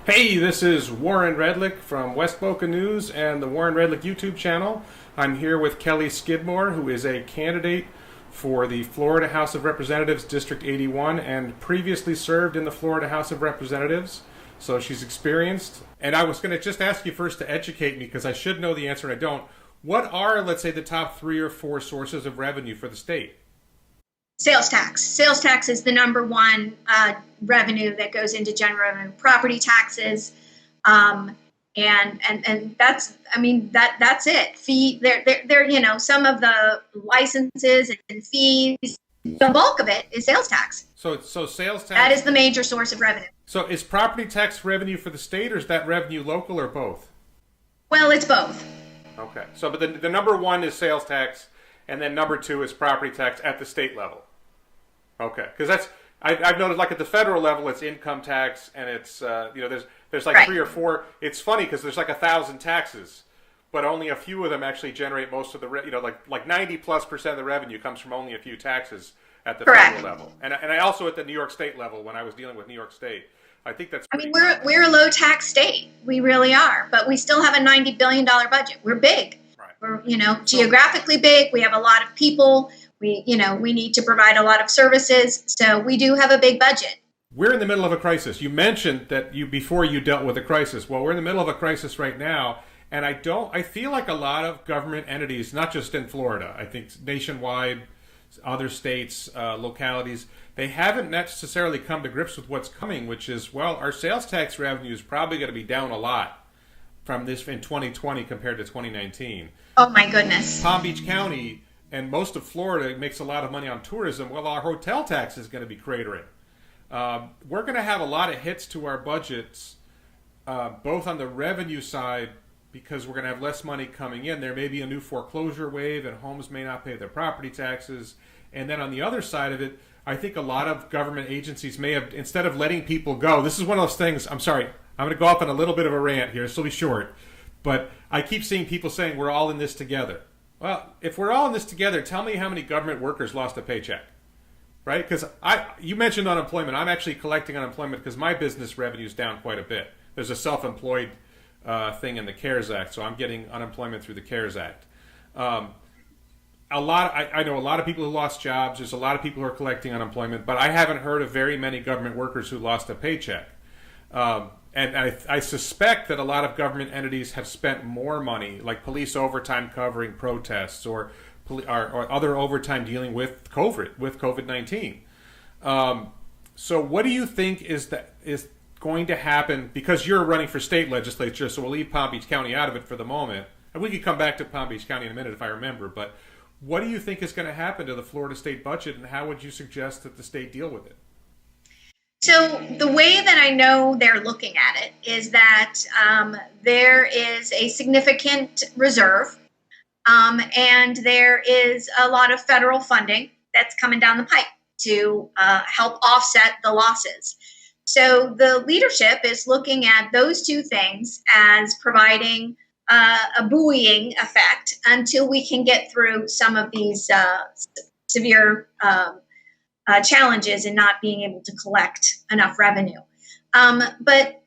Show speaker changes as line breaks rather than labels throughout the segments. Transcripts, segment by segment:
Hey, this is Warren Redlick from West Boca News and the Warren Redlick YouTube channel. I'm here with Kelly Skidmore, who is a candidate for the Florida House of Representatives, District 81, and previously served in the Florida House of Representatives. So she's experienced. And I was going to just ask you first to educate me, because I should know the answer and I don't. What are, let's say, the top 3 or 4 sources of revenue for the state?
Sales tax. Sales tax is the number one revenue that goes into general revenue. Property taxes, and that's, I mean, that's it. They're some of the licenses and fees. The bulk of it is sales tax.
So sales tax.
That is the major source of revenue.
So is property tax revenue for the state, or is that revenue local, or both?
Well, it's both.
Okay. So, but the number 1 is sales tax, and then number 2 is property tax at the state level. Okay, because that's I've noticed, like at the federal level, it's income tax, and it's there's like 3 or 4. It's funny because there's like 1,000 taxes, but only a few of them actually generate most of the like 90+% of the revenue comes from only a few taxes at the federal level, and I also at the New York State level when I was dealing with New York State. I think that's.
We're a low tax state. We really are, but we still have a $90 billion budget. We're big. Right. We're geographically big. We have a lot of people. We need to provide a lot of services, so we do have a big budget.
We're in the middle of a crisis. You mentioned that before you dealt with a crisis. Well, we're in the middle of a crisis right now, and I feel like a lot of government entities, not just in Florida, I think nationwide, other states, localities, they haven't necessarily come to grips with what's coming, which is, well, our sales tax revenue is probably going to be down a lot from this in 2020 compared to 2019.
Oh my goodness.
Palm Beach County and most of Florida makes a lot of money on tourism. Well, our hotel tax is going to be cratering. We're going to have a lot of hits to our budgets, both on the revenue side, because we're going to have less money coming in. There may be a new foreclosure wave, and homes may not pay their property taxes. And then on the other side of it, I think a lot of government agencies may have, instead of letting people go, this is one of those things, I'm sorry, I'm going to go off on a little bit of a rant here. This will be short. But I keep seeing people saying we're all in this together. Well, if we're all in this together, tell me how many government workers lost a paycheck, right? Because you mentioned unemployment. I'm actually collecting unemployment because my business revenue is down quite a bit. There's a self-employed thing in the CARES Act, so I'm getting unemployment through the CARES Act. I know a lot of people who lost jobs. There's a lot of people who are collecting unemployment, but I haven't heard of very many government workers who lost a paycheck. And I suspect that a lot of government entities have spent more money, like police overtime covering protests or other overtime dealing with COVID-19. So what do you think is going to happen? Because you're running for state legislature, so we'll leave Palm Beach County out of it for the moment. And we could come back to Palm Beach County in a minute if I remember. But what do you think is going to happen to the Florida state budget, and how would you suggest that the state deal with it?
So the way that I know they're looking at it is that there is a significant reserve, and there is a lot of federal funding that's coming down the pipe to help offset the losses. So the leadership is looking at those two things as providing a buoying effect until we can get through some of these severe challenges in not being able to collect enough revenue. But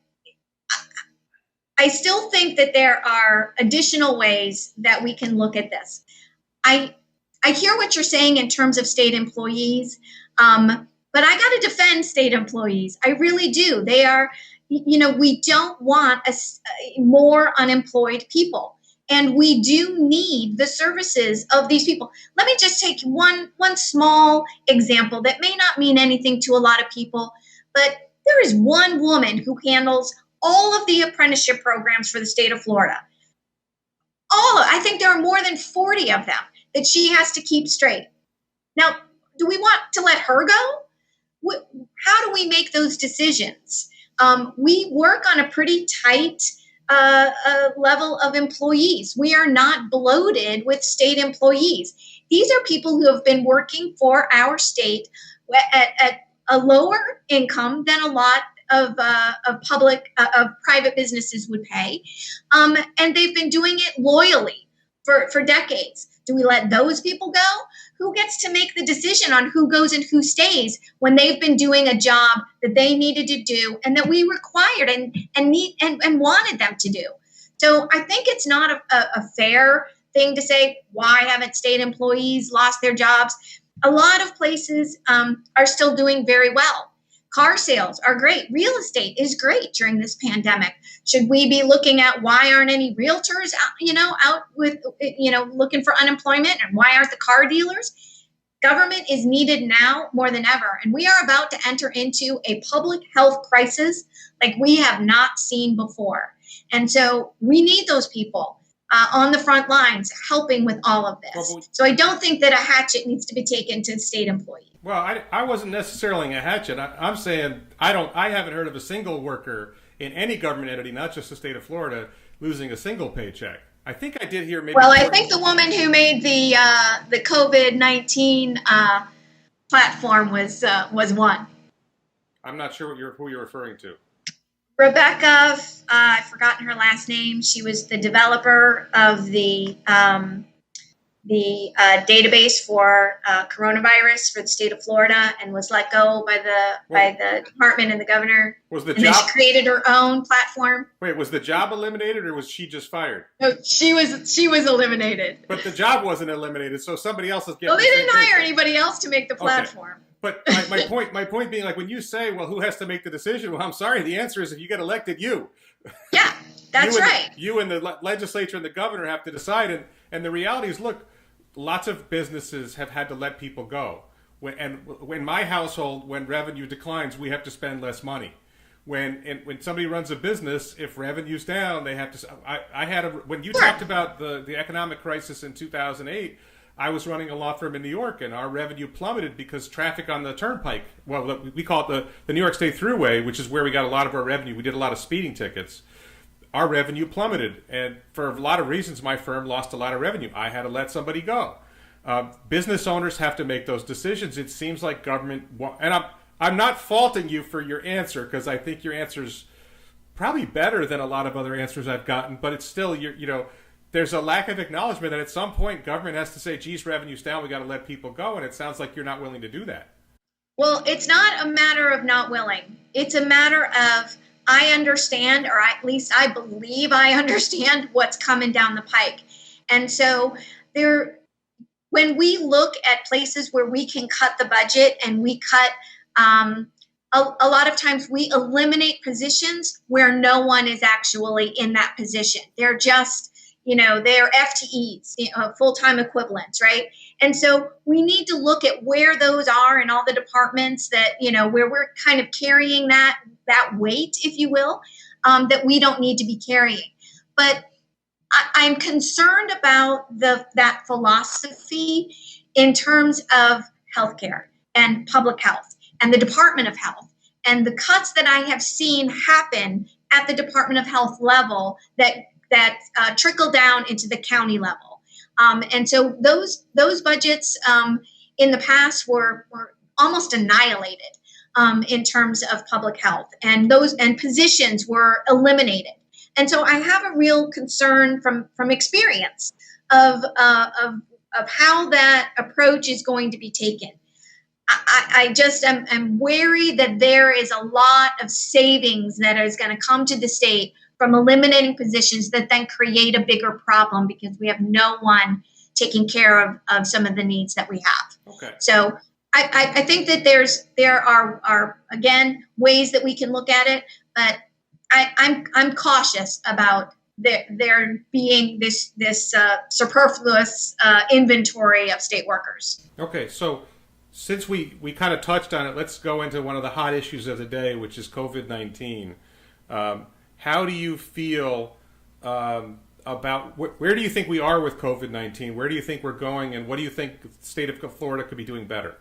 I still think that there are additional ways that we can look at this. I hear what you're saying in terms of state employees, but I got to defend state employees. I really do. They are, we don't want more unemployed people. And we do need the services of these people. Let me just take one small example that may not mean anything to a lot of people, but there is one woman who handles all of the apprenticeship programs for the state of Florida. I think there are more than 40 of them that she has to keep straight. Now, do we want to let her go? How do we make those decisions? We work on a pretty tight level of employees. We are not bloated with state employees. These are people who have been working for our state at a lower income than a lot of private businesses would pay, and they've been doing it loyally. for decades. Do we let those people go? Who gets to make the decision on who goes and who stays when they've been doing a job that they needed to do and that we required and wanted them to do? So I think it's not a fair thing to say, why haven't state employees lost their jobs? A lot of places are still doing very well. Car sales are great. Real estate is great during this pandemic. Should we be looking at why aren't any realtors out with, looking for unemployment, and why aren't the car dealers? Government is needed now more than ever. And we are about to enter into a public health crisis like we have not seen before. And so we need those people on the front lines helping with all of this. So I don't think that a hatchet needs to be taken to state employees.
Well, I wasn't necessarily a hatchet. I'm saying I haven't heard of a single worker in any government entity, not just the state of Florida, losing a single paycheck. I think I did hear maybe.
Well, I think the woman who made the COVID-19 platform was one.
I'm not sure who you're referring to.
Rebecca, I've forgotten her last name. She was the developer of the database for coronavirus for the state of Florida, and was let go by the department and the governor. Then she created her own platform.
Wait, was the job eliminated, or was she just fired?
No, she was eliminated.
But the job wasn't eliminated, so somebody else is getting.
Well, they didn't hire anybody else to make the platform.
Okay. But my point being, like, when you say, well, who has to make the decision? Well, I'm sorry. The answer is, if you get elected, you.
Yeah, that's right.
You and the legislature and the governor have to decide. And the reality is, look, lots of businesses have had to let people go. In my household, when revenue declines, we have to spend less money. When somebody runs a business, if revenue's down, they have to. When you talked about the economic crisis in 2008. I was running a law firm in New York, and our revenue plummeted because traffic on the turnpike, well, we call it the New York State Thruway, which is where we got a lot of our revenue. We did a lot of speeding tickets. Our revenue plummeted, and for a lot of reasons, my firm lost a lot of revenue. I had to let somebody go. Business owners have to make those decisions. It seems like government, and I'm not faulting you for your answer, because I think your answer's probably better than a lot of other answers I've gotten, but it's still, there's a lack of acknowledgement that at some point government has to say, geez, revenue's down, we got to let people go. And it sounds like you're not willing to do that.
Well, it's not a matter of not willing. It's a matter of, I understand, or at least I believe I understand what's coming down the pike. And so when we look at places where we can cut the budget, and we cut, a lot of times we eliminate positions where no one is actually in that position. They're just, they're FTEs, full-time equivalents, right? And so we need to look at where those are in all the departments that, where we're kind of carrying that weight, if you will, that we don't need to be carrying. But I'm concerned about that philosophy in terms of healthcare and public health and the Department of Health, and the cuts that I have seen happen at the Department of Health level that trickle down into the county level. And so those budgets in the past were almost annihilated in terms of public health, and positions were eliminated. And so I have a real concern from experience of how that approach is going to be taken. I just am wary that there is a lot of savings that is going to come to the state from eliminating positions that then create a bigger problem, because we have no one taking care of some of the needs that we have.
Okay.
So I think that there are again ways that we can look at it, but I'm cautious about there being this superfluous inventory of state workers.
Okay, so since we kind of touched on it, let's go into one of the hot issues of the day, which is COVID-19. How do you feel about where do you think we are with COVID-19? Where do you think we're going, and what do you think the state of Florida could be doing better?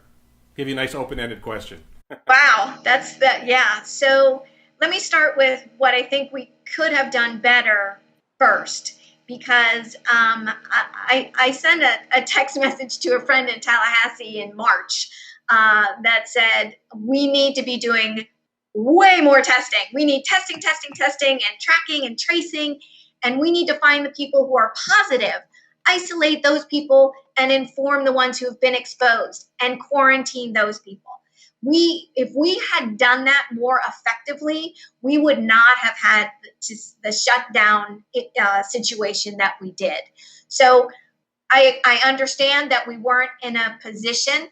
Give you a nice open-ended question.
Wow, that's that. Yeah. So let me start with what I think we could have done better first, because I sent a text message to a friend in Tallahassee in March that said we need to be doing way more testing. We need testing, and tracking and tracing, and we need to find the people who are positive isolate those people and inform the ones who have been exposed and quarantine those people. If we had done that more effectively, we would not have had the shutdown situation that we did. So I understand that we weren't in a position.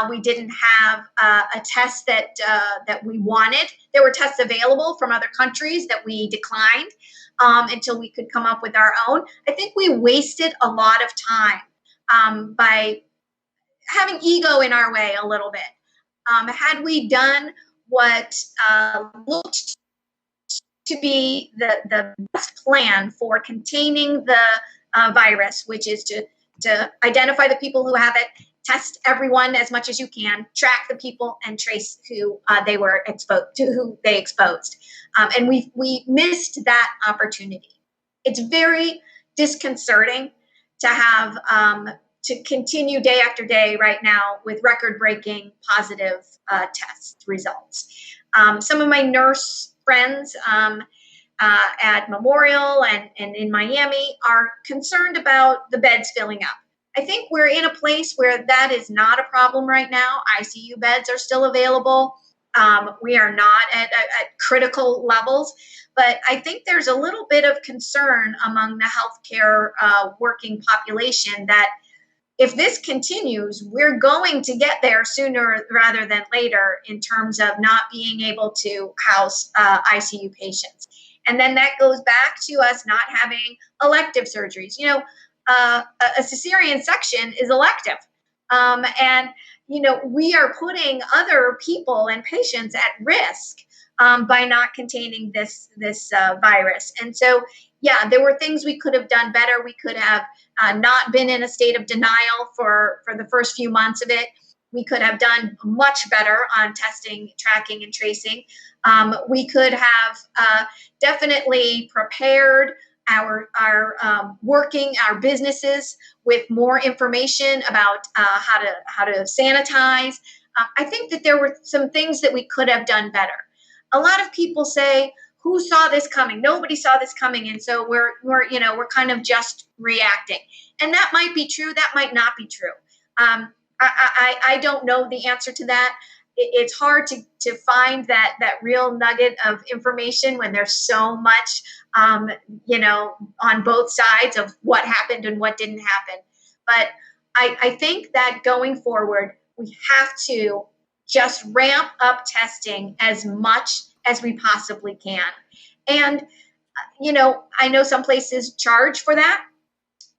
We didn't have a test that we wanted. There were tests available from other countries that we declined until we could come up with our own. I think we wasted a lot of time by having ego in our way a little bit. Had we done what looked to be the best plan for containing the virus, which is to identify the people who have it, test everyone as much as you can, track the people, and trace who they were exposed to, who they exposed. And we missed that opportunity. It's very disconcerting to have to continue day after day right now with record-breaking positive test results. Some of my nurse friends at Memorial and in Miami are concerned about the beds filling up. I think we're in a place where that is not a problem right now. ICU beds are still available. We are not at critical levels, but I think there's a little bit of concern among the healthcare working population that if this continues, we're going to get there sooner rather than later in terms of not being able to house ICU patients. And then that goes back to us not having elective surgeries. You know, a cesarean section is elective. And, you know, we are putting other people and patients at risk by not containing this virus. And so, yeah, there were things we could have done better. We could have not been in a state of denial for the first few months of it. We could have done much better on testing, tracking, and tracing. We could have definitely prepared our businesses with more information about how to sanitize. I think that there were some things that we could have done better. A lot of people say, "Who saw this coming?" Nobody saw this coming, and so we're kind of just reacting. And that might be true. That might not be true. I don't know the answer to that. It's hard to find that real nugget of information when there's so much, on both sides of what happened and what didn't happen. But I think that going forward, we have to just ramp up testing as much as we possibly can. And, I know some places charge for that.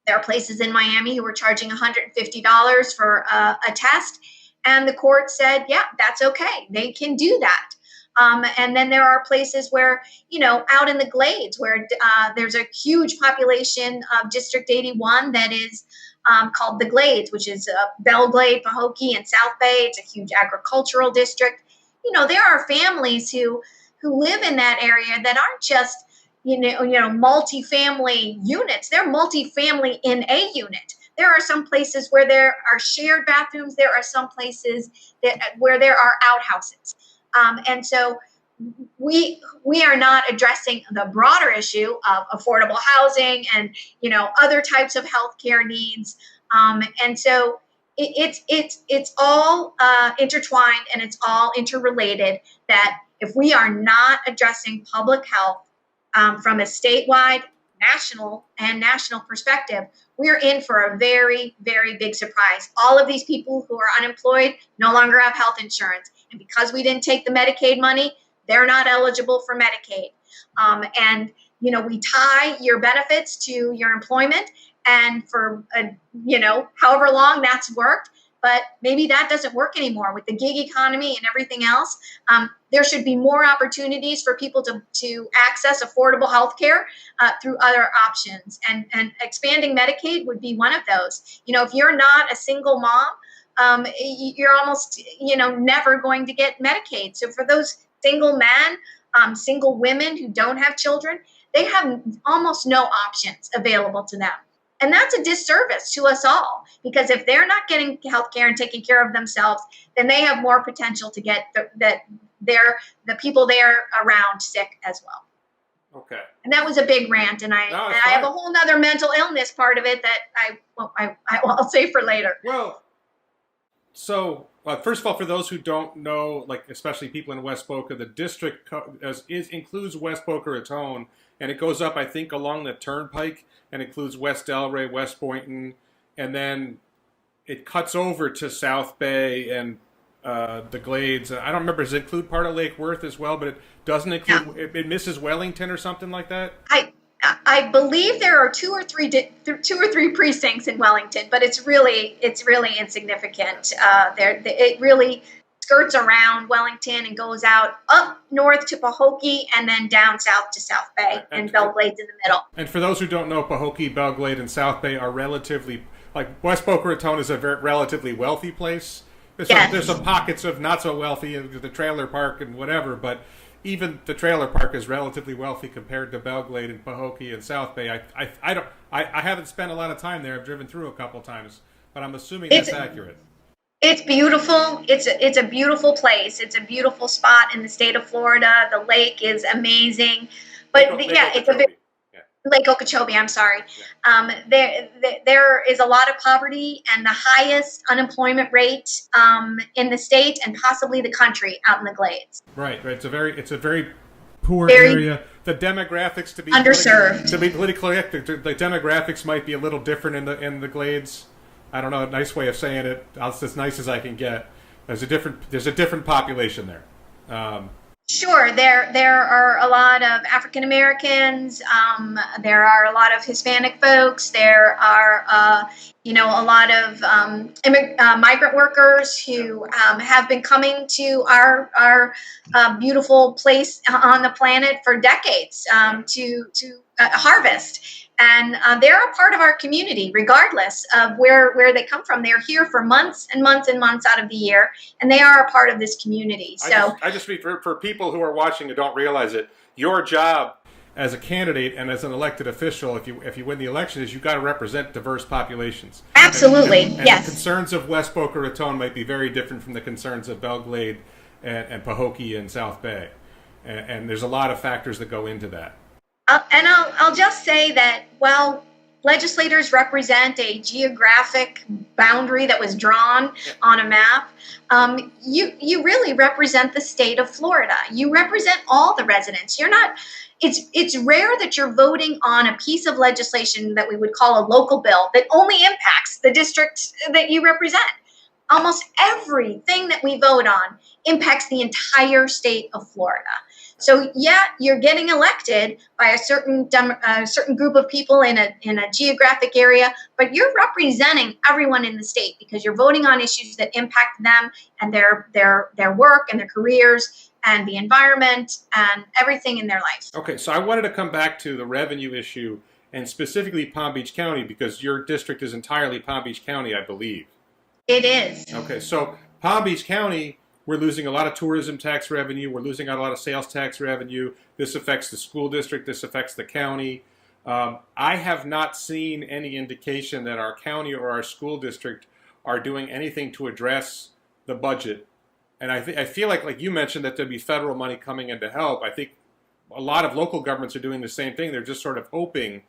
There are places in Miami who are charging $150 for a test. And the court said, yeah, that's okay. They can do that. And then there are places where, out in the Glades where there's a huge population of District 81 that is called the Glades, which is Belle Glade, Pahokee, and South Bay. It's a huge agricultural district. There are families who live in that area that aren't just, multifamily units. They're multifamily in a unit. There are some places where there are shared bathrooms. There are some places where there are outhouses. And so we are not addressing the broader issue of affordable housing and, other types of healthcare needs. And so it's all intertwined and it's all interrelated, that if we are not addressing public health from a statewide, national perspective, we're in for a very, very big surprise. All of these people who are unemployed no longer have health insurance. And because we didn't take the Medicaid money, they're not eligible for Medicaid. And, we tie your benefits to your employment. And for, however long that's worked, but maybe that doesn't work anymore with the gig economy and everything else. There should be more opportunities for people to access affordable health care through other options. And expanding Medicaid would be one of those. If you're not a single mom, you're almost, never going to get Medicaid. So for those single men, single women who don't have children, they have almost no options available to them. And that's a disservice to us all, because if they're not getting health care and taking care of themselves, then they have more potential to get the people they're around sick as well.
Okay.
And that was a big rant, and I have a whole nother mental illness part of it that I'll save for later.
Well, so first of all, for those who don't know, like especially people in West Boca, the district includes West Boca Raton, and it goes up, I think, along the turnpike, and includes West Delray, West Boynton, and then it cuts over to South Bay and the Glades. I don't remember, does it include part of Lake Worth as well? But it doesn't include, it misses Wellington or something like that?
I believe there are two or three precincts in Wellington, but it's really insignificant. It really skirts around Wellington and goes out up north to Pahokee and then down south to South Bay, and Belgrade's in the middle.
And for those who don't know, Pahokee, Belgrade, and South Bay are relatively, like West Boca Raton is a relatively wealthy place. There's some pockets of not so wealthy, the trailer park and whatever, but even the trailer park is relatively wealthy compared to Belgrade and Pahokee and South Bay. I haven't spent a lot of time there. I've driven through a couple times, but I'm assuming that's accurate.
It's beautiful. It's a beautiful place. It's a beautiful spot in the state of Florida. The lake is amazing, but it's a bit. Lake Okeechobee, I'm sorry. Yeah. There is a lot of poverty and the highest unemployment rate in the state and possibly the country out in the Glades.
Right. It's a very poor area. The demographics, to be
underserved.
To be politically correct, the demographics might be a little different in the Glades. I don't know, a nice way of saying it. It's as nice as I can get. There's a different population there.
Sure, there are a lot of African Americans. There are a lot of Hispanic folks. There are a lot of migrant workers who have been coming to our beautiful place on the planet for decades to harvest. And they're a part of our community, regardless of where they come from. They're here for months and months and months out of the year, and they are a part of this community. So
I just for people who are watching and don't realize it, your job as a candidate and as an elected official, if you win the election, is you've got to represent diverse populations.
Absolutely,
and
yes.
The concerns of West Boca Raton might be very different from the concerns of Belgrade and Pahokee and South Bay, and there's a lot of factors that go into that.
I'll just say that while legislators represent a geographic boundary that was drawn on a map, you really represent the state of Florida. You represent all the residents. You're not. It's rare that you're voting on a piece of legislation that we would call a local bill that only impacts the district that you represent. Almost everything that we vote on impacts the entire state of Florida. So you're getting elected by a certain group of people in a geographic area, but you're representing everyone in the state because you're voting on issues that impact them and their work and their careers and the environment and everything in their life.
Okay, so I wanted to come back to the revenue issue and specifically Palm Beach County because your district is entirely Palm Beach County, I believe.
It is.
Okay, so Palm Beach County, we're losing a lot of tourism tax revenue. We're losing out a lot of sales tax revenue. This affects the school district. This affects the county. I have not seen any indication that our county or our school district are doing anything to address the budget. And I feel like you mentioned that there'd be federal money coming in to help. I think a lot of local governments are doing the same thing. They're just sort of hoping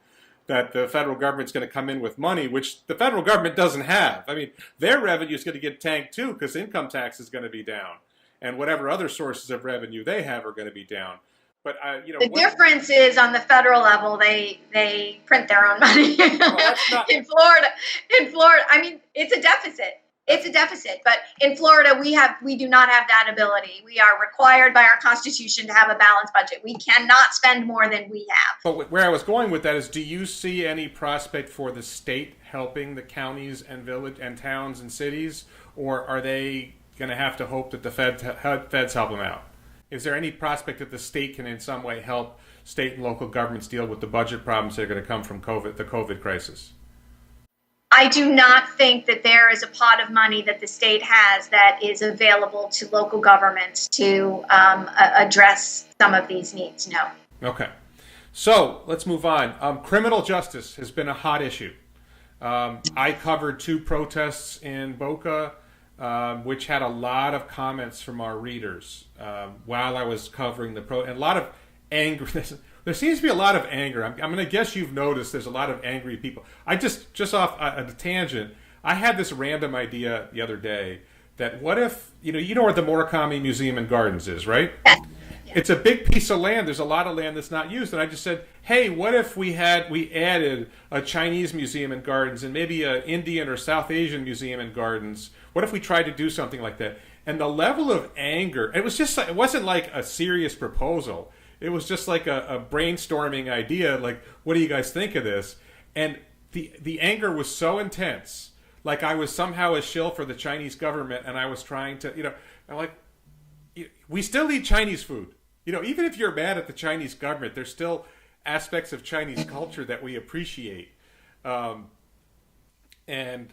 that the federal government's going to come in with money, which the federal government doesn't have. I mean, their revenue is going to get tanked too because income tax is going to be down, and whatever other sources of revenue they have are going to be down. But
the difference is on the federal level, they print their own money. Well, in Florida, I mean, it's a deficit. It's a deficit, but in Florida, we do not have that ability. We are required by our Constitution to have a balanced budget. We cannot spend more than we have.
But where I was going with that is, do you see any prospect for the state helping the counties and village and towns and cities, or are they going to have to hope that the feds help them out? Is there any prospect that the state can in some way help state and local governments deal with the budget problems that are going to come from the COVID crisis?
I do not think that there is a pot of money that the state has that is available to local governments to address some of these needs. No.
Okay. So let's move on. Criminal justice has been a hot issue. I covered 2 protests in Boca, which had a lot of comments from our readers while I was covering the and a lot of anger. There seems to be a lot of anger. I'm going to guess you've noticed there's a lot of angry people. I just off a tangent, I had this random idea the other day that what if, you know where the Murakami Museum and Gardens is, right?
Yeah.
It's a big piece of land. There's a lot of land that's not used. And I just said, hey, what if we added a Chinese museum and gardens and maybe an Indian or South Asian museum and gardens? What if we tried to do something like that? And the level of anger, it wasn't like a serious proposal. It was just like a brainstorming idea, like, what do you guys think of this? And the anger was so intense, like I was somehow a shill for the Chinese government, and I was trying to, I'm like, we still eat Chinese food. Even if you're mad at the Chinese government, there's still aspects of Chinese culture that we appreciate. And I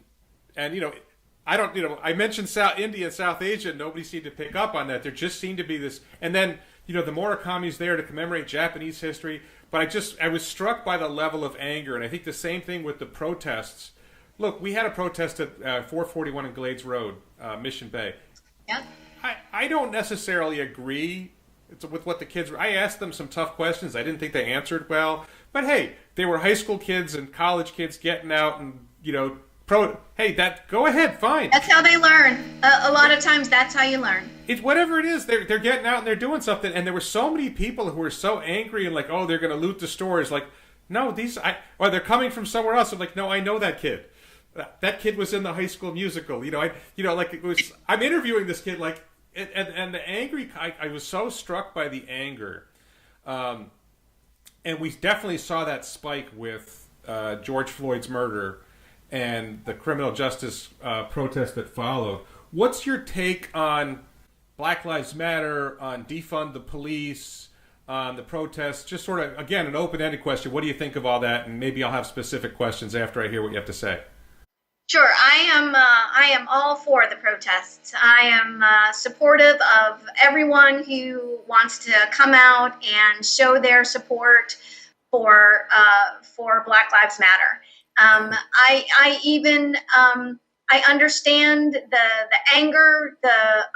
don't, I mentioned India and South Asia, and nobody seemed to pick up on that. There just seemed to be this, and then, the Murakami's there to commemorate Japanese history, but I was struck by the level of anger, and I think the same thing with the protests. Look, we had a protest at 441 in Glades Road, Mission Bay.
Yeah.
I don't necessarily agree with what the kids were. I asked them some tough questions. I didn't think they answered well, but hey, they were high school kids and college kids getting out and, go ahead, fine.
That's how they learn. A lot of times that's how you learn.
It's whatever it is, they're getting out and they're doing something, and there were so many people who were so angry and like, oh, they're going to loot the stores. Like, no, or they're coming from somewhere else. I'm like, no, I know that kid. That kid was in the High School Musical. I'm interviewing this kid, like, and the angry. I was so struck by the anger, and we definitely saw that spike with George Floyd's murder and the criminal justice protest that followed. What's your take on Black Lives Matter, on defund the police, on the protests? Just sort of, again, an open-ended question. What do you think of all that? And maybe I'll have specific questions after I hear what you have to say.
Sure, I am all for the protests. I am supportive of everyone who wants to come out and show their support for Black Lives Matter. I understand the anger, the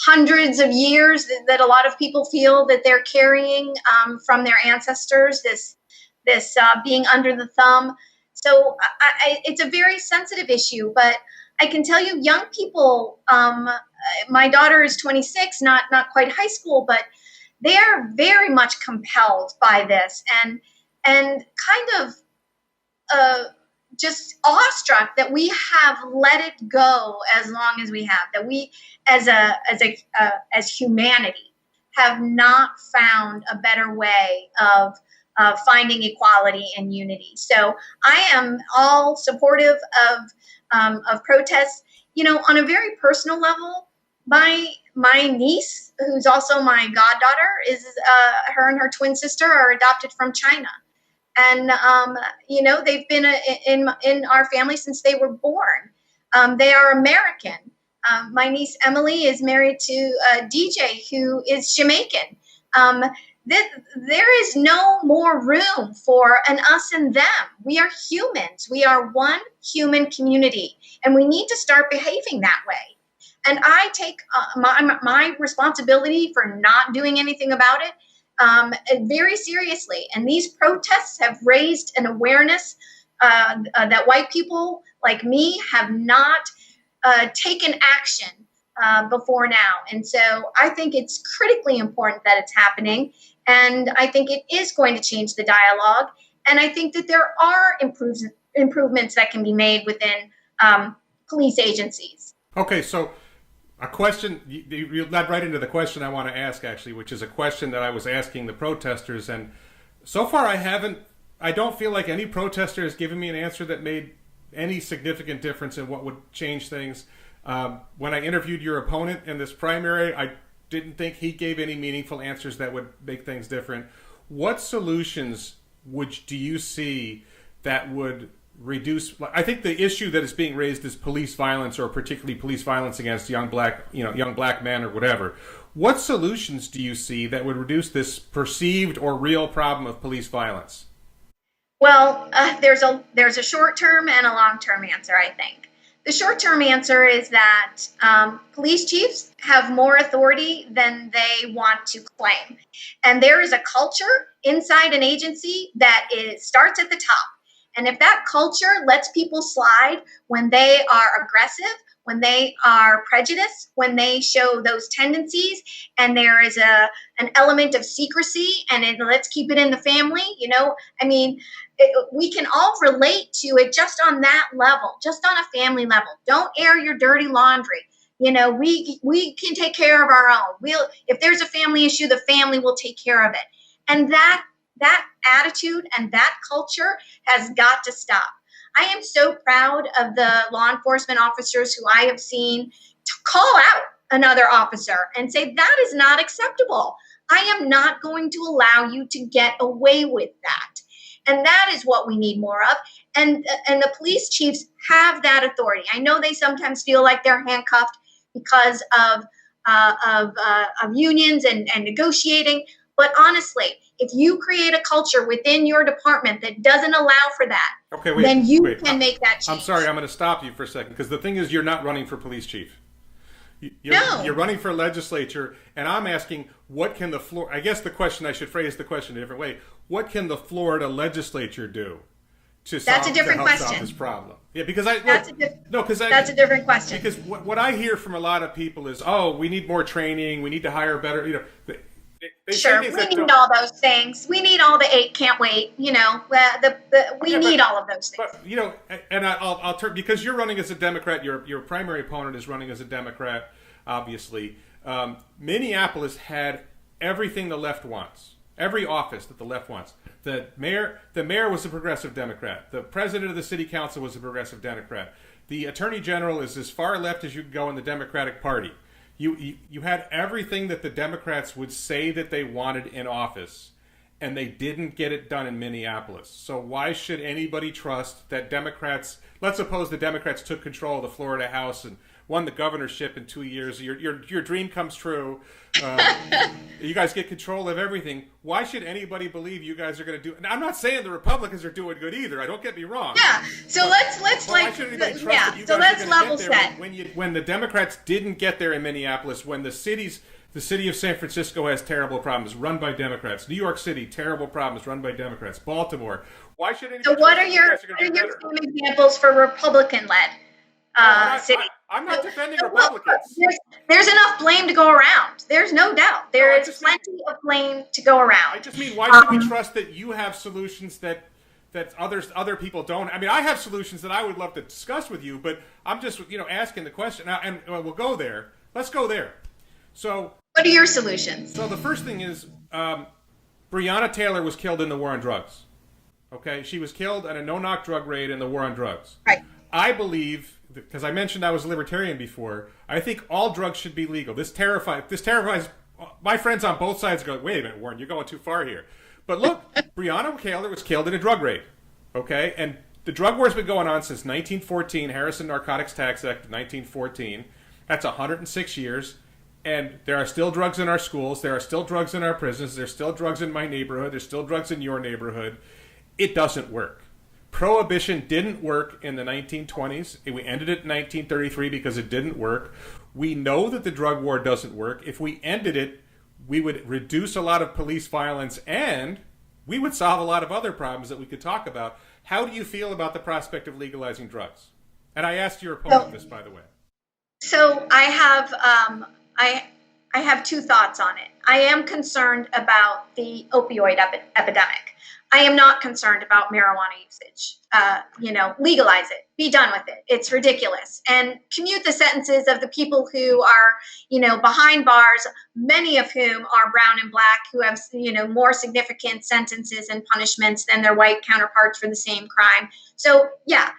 hundreds of years that a lot of people feel that they're carrying from their ancestors. This being under the thumb. So it's a very sensitive issue, but I can tell you, young people. My daughter is 26, not quite high school, but they are very much compelled by this, and kind of just awestruck that we have let it go as long as we have. That we, as humanity, have not found a better way of finding equality and unity. So I am all supportive of protests. On a very personal level, my niece, who's also my goddaughter, is her and her twin sister are adopted from China, and they've been in our family since they were born. They are American. My niece Emily is married to DJ, who is Jamaican. There is no more room for an us and them. We are humans. We are one human community, and we need to start behaving that way. And I take my responsibility for not doing anything about it very seriously. And these protests have raised an awareness that white people like me have not taken action before now. And so I think it's critically important that it's happening. And I think it is going to change the dialogue. And I think that there are improvements that can be made within police agencies. Okay,
so a question, you led right into the question I want to ask, actually, which is a question that I was asking the protesters. And so far I don't feel like any protester has given me an answer that made any significant difference in what would change things. When I interviewed your opponent in this primary, I didn't think he gave any meaningful answers that would make things different. What solutions do you see that would reduce? I think the issue that is being raised is police violence, or particularly police violence against young black men or whatever. What solutions do you see that would reduce this perceived or real problem of police violence?
Well, there's a short-term and a long-term answer, I think. The short-term answer is that police chiefs have more authority than they want to claim. And there is a culture inside an agency that starts at the top. And if that culture lets people slide when they are aggressive, when they are prejudiced, when they show those tendencies, and there is an element of secrecy, and let's keep it in the family, we can all relate to it just on that level, just on a family level. Don't air your dirty laundry. We can take care of our own. If there's a family issue, the family will take care of it. And that attitude and that culture has got to stop. I am so proud of the law enforcement officers who I have seen to call out another officer and say, that is not acceptable. I am not going to allow you to get away with that. And that is what we need more of. And the police chiefs have that authority. I know they sometimes feel like they're handcuffed because of unions and negotiating. But honestly, if you create a culture within your department that doesn't allow for that, then you can make that change.
I'm sorry, I'm going to stop you for a second, because the thing is, you're not running for police chief. You're running for legislature, and I'm asking, what can I guess the question, I should phrase the question a different way. What can the Florida legislature do to solve this problem? Yeah, because that's a different question. Because what I hear from a lot of people is, we need more training, we need to hire better,
Sure, we need all those things. We need all the 8 can't wait. We need all of those things.
But and I'll turn, because you're running as a Democrat. Your primary opponent is running as a Democrat, obviously. Minneapolis had everything the left wants, every office that the left wants. The mayor was a progressive Democrat. The president of the city council was a progressive Democrat. The attorney general is as far left as you can go in the Democratic Party. You had everything that the Democrats would say that they wanted in office, and they didn't get it done in Minneapolis. So why should anybody trust that Democrats, let's suppose the Democrats took control of the Florida House and won the governorship in 2 years, your dream comes true, you guys get control of everything. Why should anybody believe you guys are going to do it? I'm not saying the Republicans are doing good either. Don't get me wrong.
Yeah. So let's level set.
When the Democrats didn't get there in Minneapolis, when the city of San Francisco has terrible problems run by Democrats. New York City, terrible problems run by Democrats. Baltimore. Why should anybody?
So what are your examples for Republican-led cities?
I'm not defending Republicans.
There's enough blame to go around. There's no doubt. There is plenty of blame to go around.
I just mean, why should we trust that you have solutions that other people don't? I mean, I have solutions that I would love to discuss with you, but I'm just asking the question. Now, and we'll go there. Let's go there. So,
what are your solutions?
So the first thing is, Breonna Taylor was killed in the war on drugs. Okay, she was killed in a no-knock drug raid in the war on drugs.
Right.
I believe, because I mentioned I was a libertarian before, I think all drugs should be legal. This terrifies my friends on both sides. Go, wait a minute, Warren, you're going too far here. But look, Breonna Taylor was killed in a drug raid. Okay, and the drug war's been going on since 1914. Harrison Narcotics Tax Act of 1914. That's 106 years. And there are still drugs in our schools. There are still drugs in our prisons. There's still drugs in my neighborhood. There's still drugs in your neighborhood. It doesn't work. Prohibition didn't work in the 1920s. We ended it in 1933 because it didn't work. We know that the drug war doesn't work. If we ended it, we would reduce a lot of police violence, and we would solve a lot of other problems that we could talk about. How do you feel about the prospect of legalizing drugs? And I asked your opponent this, by the way.
So I have 2 thoughts on it. I am concerned about the opioid epidemic. I am not concerned about marijuana usage. Legalize it. Be done with it. It's ridiculous. And commute the sentences of the people who are, behind bars, many of whom are brown and black, who have, more significant sentences and punishments than their white counterparts for the same crime. So, yeah,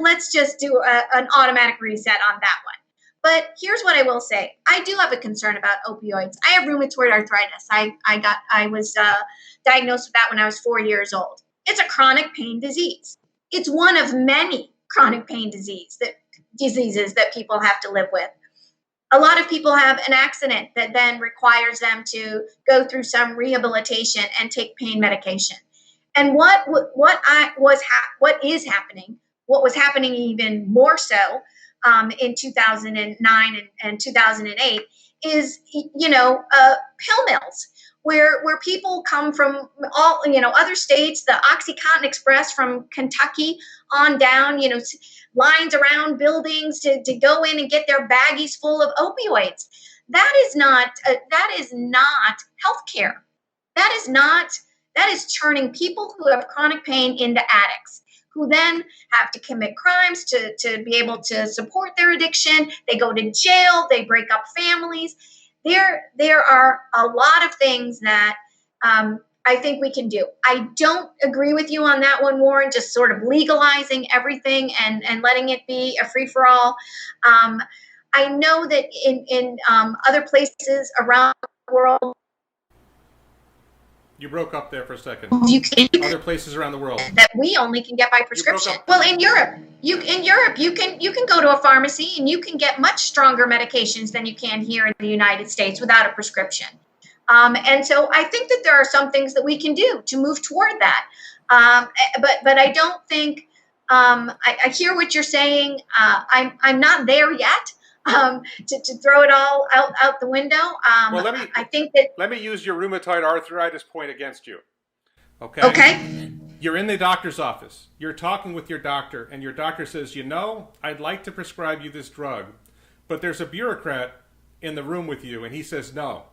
let's just do an automatic reset on that one. But here's what I will say. I do have a concern about opioids. I have rheumatoid arthritis. I was diagnosed with that when I was 4 years old. It's a chronic pain disease. It's one of many chronic pain diseases that people have to live with. A lot of people have an accident that then requires them to go through some rehabilitation and take pain medication. And what is happening what was happening even more so in 2009 and 2008 is, pill mills where people come from all, other states, the OxyContin Express from Kentucky on down, lines around buildings to go in and get their baggies full of opioids. That is not healthcare. That is turning people who have chronic pain into addicts, who then have to commit crimes to be able to support their addiction. They go to jail, they break up families. There are a lot of things that I think we can do. I don't agree with you on that one, Warren, just sort of legalizing everything and letting it be a free-for-all. I know that in other places around the world,
you broke up there for a second. Other places around the world
that we only can get by prescription. Well, in Europe, you can go to a pharmacy and you can get much stronger medications than you can here in the United States without a prescription. And so I think that there are some things that we can do to move toward that. But I don't think I hear what you're saying. I'm not there yet. To throw it all out the window.
Well, let me use your rheumatoid arthritis point against you. Okay.
Okay.
You're in the doctor's office. You're talking with your doctor, and your doctor says, I'd like to prescribe you this drug, but there's a bureaucrat in the room with you, and he says no.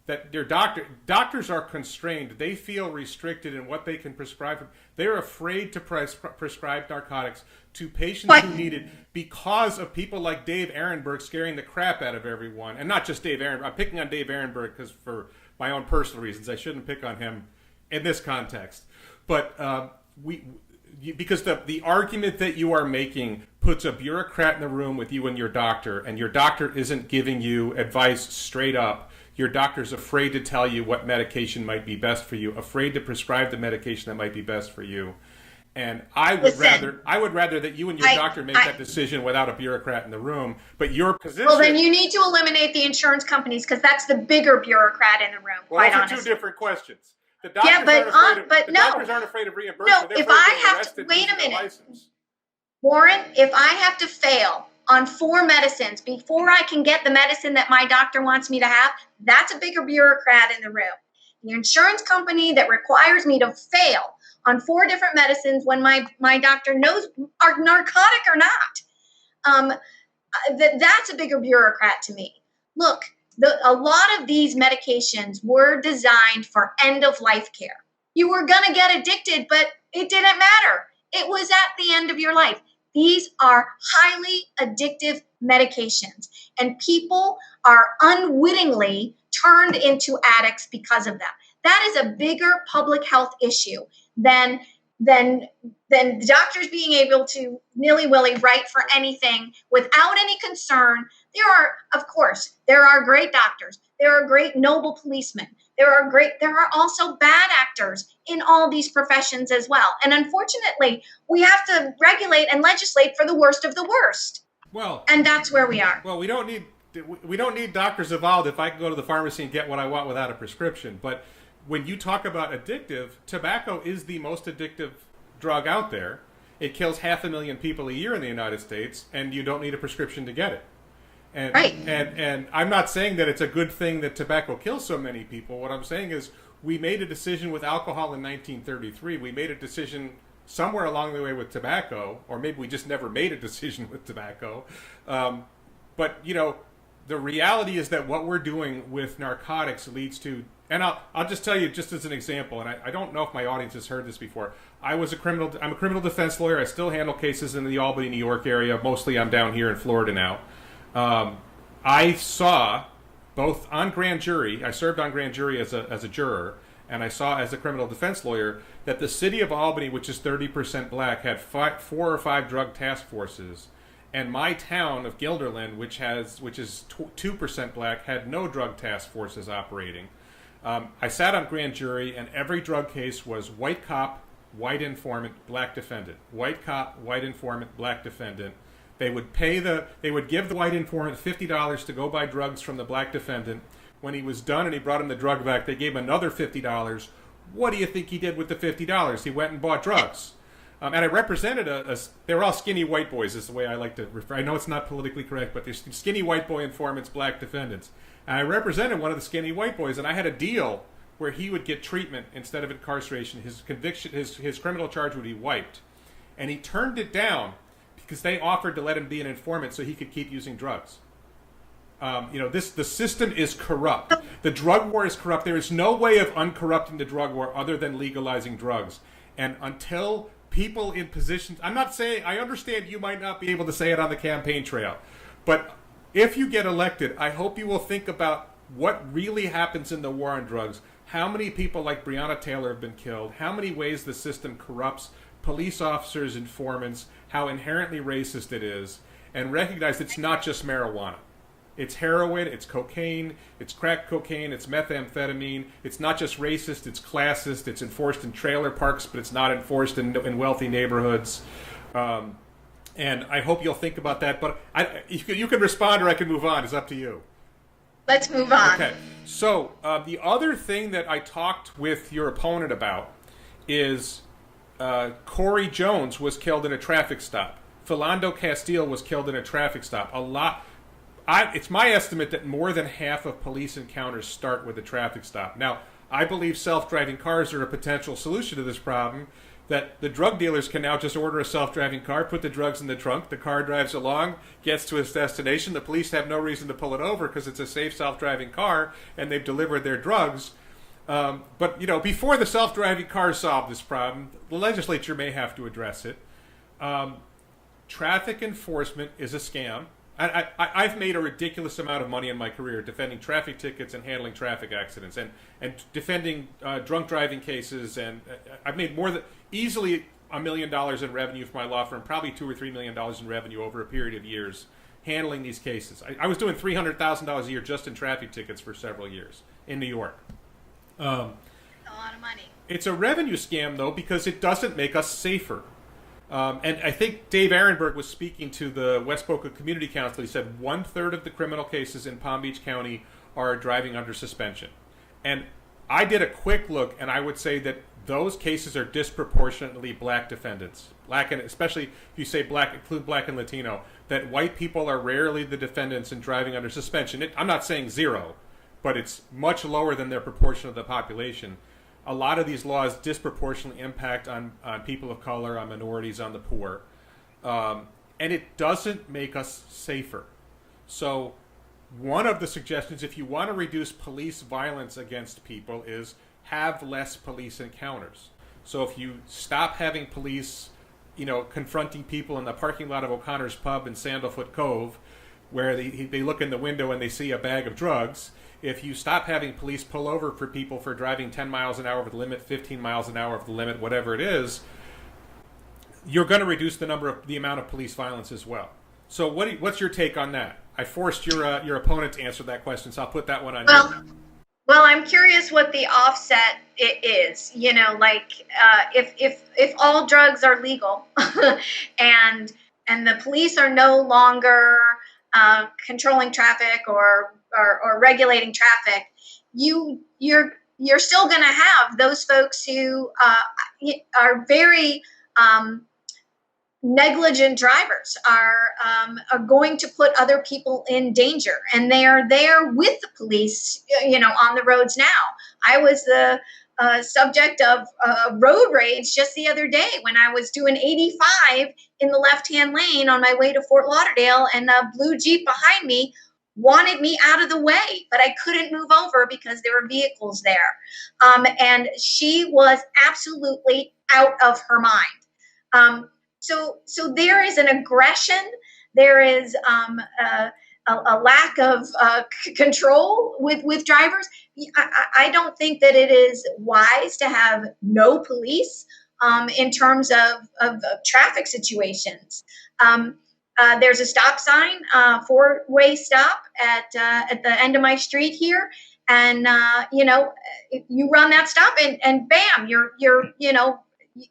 That your doctors are constrained. They feel restricted in what they can prescribe. They're afraid to prescribe narcotics to patients who need it because of people like Dave Ehrenberg scaring the crap out of everyone. And not just Dave Ehrenberg. I'm picking on Dave Ehrenberg because for my own personal reasons. I shouldn't pick on him in this context. But because the argument that you are making puts a bureaucrat in the room with you and your doctor isn't giving you advice straight up. Your doctor's afraid to tell you what medication might be best for you, afraid to prescribe the medication that might be best for you. And I would rather that you and your doctor make that decision without a bureaucrat in the room. But your position. Well,
then you need to eliminate the insurance companies because that's the bigger bureaucrat in the room.
Well, those are two different questions. The doctors aren't afraid of reimbursement.
No, if I have to wait a minute, Warren, if I have to fail on 4 medicines before I can get the medicine that my doctor wants me to have, that's a bigger bureaucrat in the room. The insurance company that requires me to fail on 4 different medicines when my doctor knows are narcotic or not, that's a bigger bureaucrat to me. Look, a lot of these medications were designed for end-of-life care. You were going to get addicted, but it didn't matter. It was at the end of your life. These are highly addictive medications, and people are unwittingly turned into addicts because of them. That is a bigger public health issue than doctors being able to nilly-willy write for anything without any concern. There are great doctors. There are great noble policemen. There are also bad actors in all these professions as well. And unfortunately, we have to regulate and legislate for the worst of the worst.
Well,
and that's where we are.
Well, we don't need doctors involved if I can go to the pharmacy and get what I want without a prescription. But when you talk about addictive, tobacco is the most addictive drug out there. It kills 500,000 people a year in the United States, and you don't need a prescription to get it. And,
right.
And I'm not saying that it's a good thing that tobacco kills so many people. What I'm saying is we made a decision with alcohol in 1933. We made a decision somewhere along the way with tobacco, or maybe we just never made a decision with tobacco. But, the reality is that what we're doing with narcotics leads to, and I'll just tell you just as an example, and I don't know if my audience has heard this before. I'm a criminal defense lawyer. I still handle cases in the Albany, New York area. Mostly I'm down here in Florida now. I saw both on grand jury, I served on grand jury as a juror, and I saw as a criminal defense lawyer that the city of Albany, which is 30% black, had 4 or 5 drug task forces, and my town of Guilderland, which is 2% black, had no drug task forces operating. I sat on grand jury, and every drug case was white cop, white informant, black defendant. White cop, white informant, black defendant. They would give the white informant $50 to go buy drugs from the black defendant. When he was done and he brought him the drug back, they gave him another $50. What do you think he did with the $50? He went and bought drugs. And I represented they were all skinny white boys, is the way I like to refer. I know it's not politically correct, but they're skinny white boy informants, black defendants. And I represented one of the skinny white boys, and I had a deal where he would get treatment instead of incarceration. His conviction, his criminal charge would be wiped. And he turned it down because they offered to let him be an informant so he could keep using drugs. The system is corrupt. The drug war is corrupt. There is no way of uncorrupting the drug war other than legalizing drugs. And until people in positions, I'm not saying, I understand you might not be able to say it on the campaign trail, but if you get elected, I hope you will think about what really happens in the war on drugs. How many people like Breonna Taylor have been killed? How many ways the system corrupts police officers, informants, how inherently racist it is, and recognize it's not just marijuana. It's heroin, it's cocaine, it's crack cocaine, it's methamphetamine. It's not just racist, it's classist, it's enforced in trailer parks, but it's not enforced in wealthy neighborhoods. And I hope you'll think about that. But you can respond or I can move on. It's up to you.
Let's move on.
Okay. So the other thing that I talked with your opponent about is Corey Jones was killed in a traffic stop. Philando Castile was killed in a traffic stop. It's my estimate that more than half of police encounters start with a traffic stop. Now, I believe self-driving cars are a potential solution to this problem, that the drug dealers can now just order a self-driving car, put the drugs in the trunk, the car drives along, gets to its destination, the police have no reason to pull it over because it's a safe self-driving car and they've delivered their drugs. But, before the self-driving cars solve this problem, the legislature may have to address it. Traffic enforcement is a scam. I've made a ridiculous amount of money in my career defending traffic tickets and handling traffic accidents and defending drunk driving cases. And I've made easily $1 million in revenue for my law firm, probably $2 or $3 million in revenue over a period of years handling these cases. I was doing $300,000 a year just in traffic tickets for several years in New York.
A lot of money.
It's a revenue scam, though, because it doesn't make us safer. And I think Dave Ehrenberg was speaking to the West Boca Community Council. He said 1/3 of the criminal cases in Palm Beach County are driving under suspension. And I did a quick look, and I would say that those cases are disproportionately black defendants. Black, and especially if you say black, include black and Latino, that white people are rarely the defendants in driving under suspension. I'm not saying zero, but it's much lower than their proportion of the population. A lot of these laws disproportionately impact on people of color, on minorities, on the poor. And it doesn't make us safer. So one of the suggestions, if you want to reduce police violence against people, is have less police encounters. So if you stop having police, confronting people in the parking lot of O'Connor's Pub in Sandalfoot Cove, where they look in the window and they see a bag of drugs, if you stop having police pull over for people for driving 10 miles an hour over the limit, 15 miles an hour over the limit, whatever it is, you're going to reduce the amount of police violence as well. So what's your take on that? I forced your opponent to answer that question, so I'll put that one on you.
Well, I'm curious what the offset is. If all drugs are legal and the police are no longer controlling traffic or regulating traffic, you're still going to have those folks who are very negligent drivers, are going to put other people in danger, and they are there with the police, on the roads now. I was the subject of road rage just the other day when I was doing 85 in the left-hand lane on my way to Fort Lauderdale, and a blue Jeep behind me wanted me out of the way, but I couldn't move over because there were vehicles there. And she was absolutely out of her mind. So there is an aggression. There is a lack of control with drivers. I don't think that it is wise to have no police in terms of traffic situations. There's a stop sign, 4-way stop at the end of my street here, and you run that stop, and bam,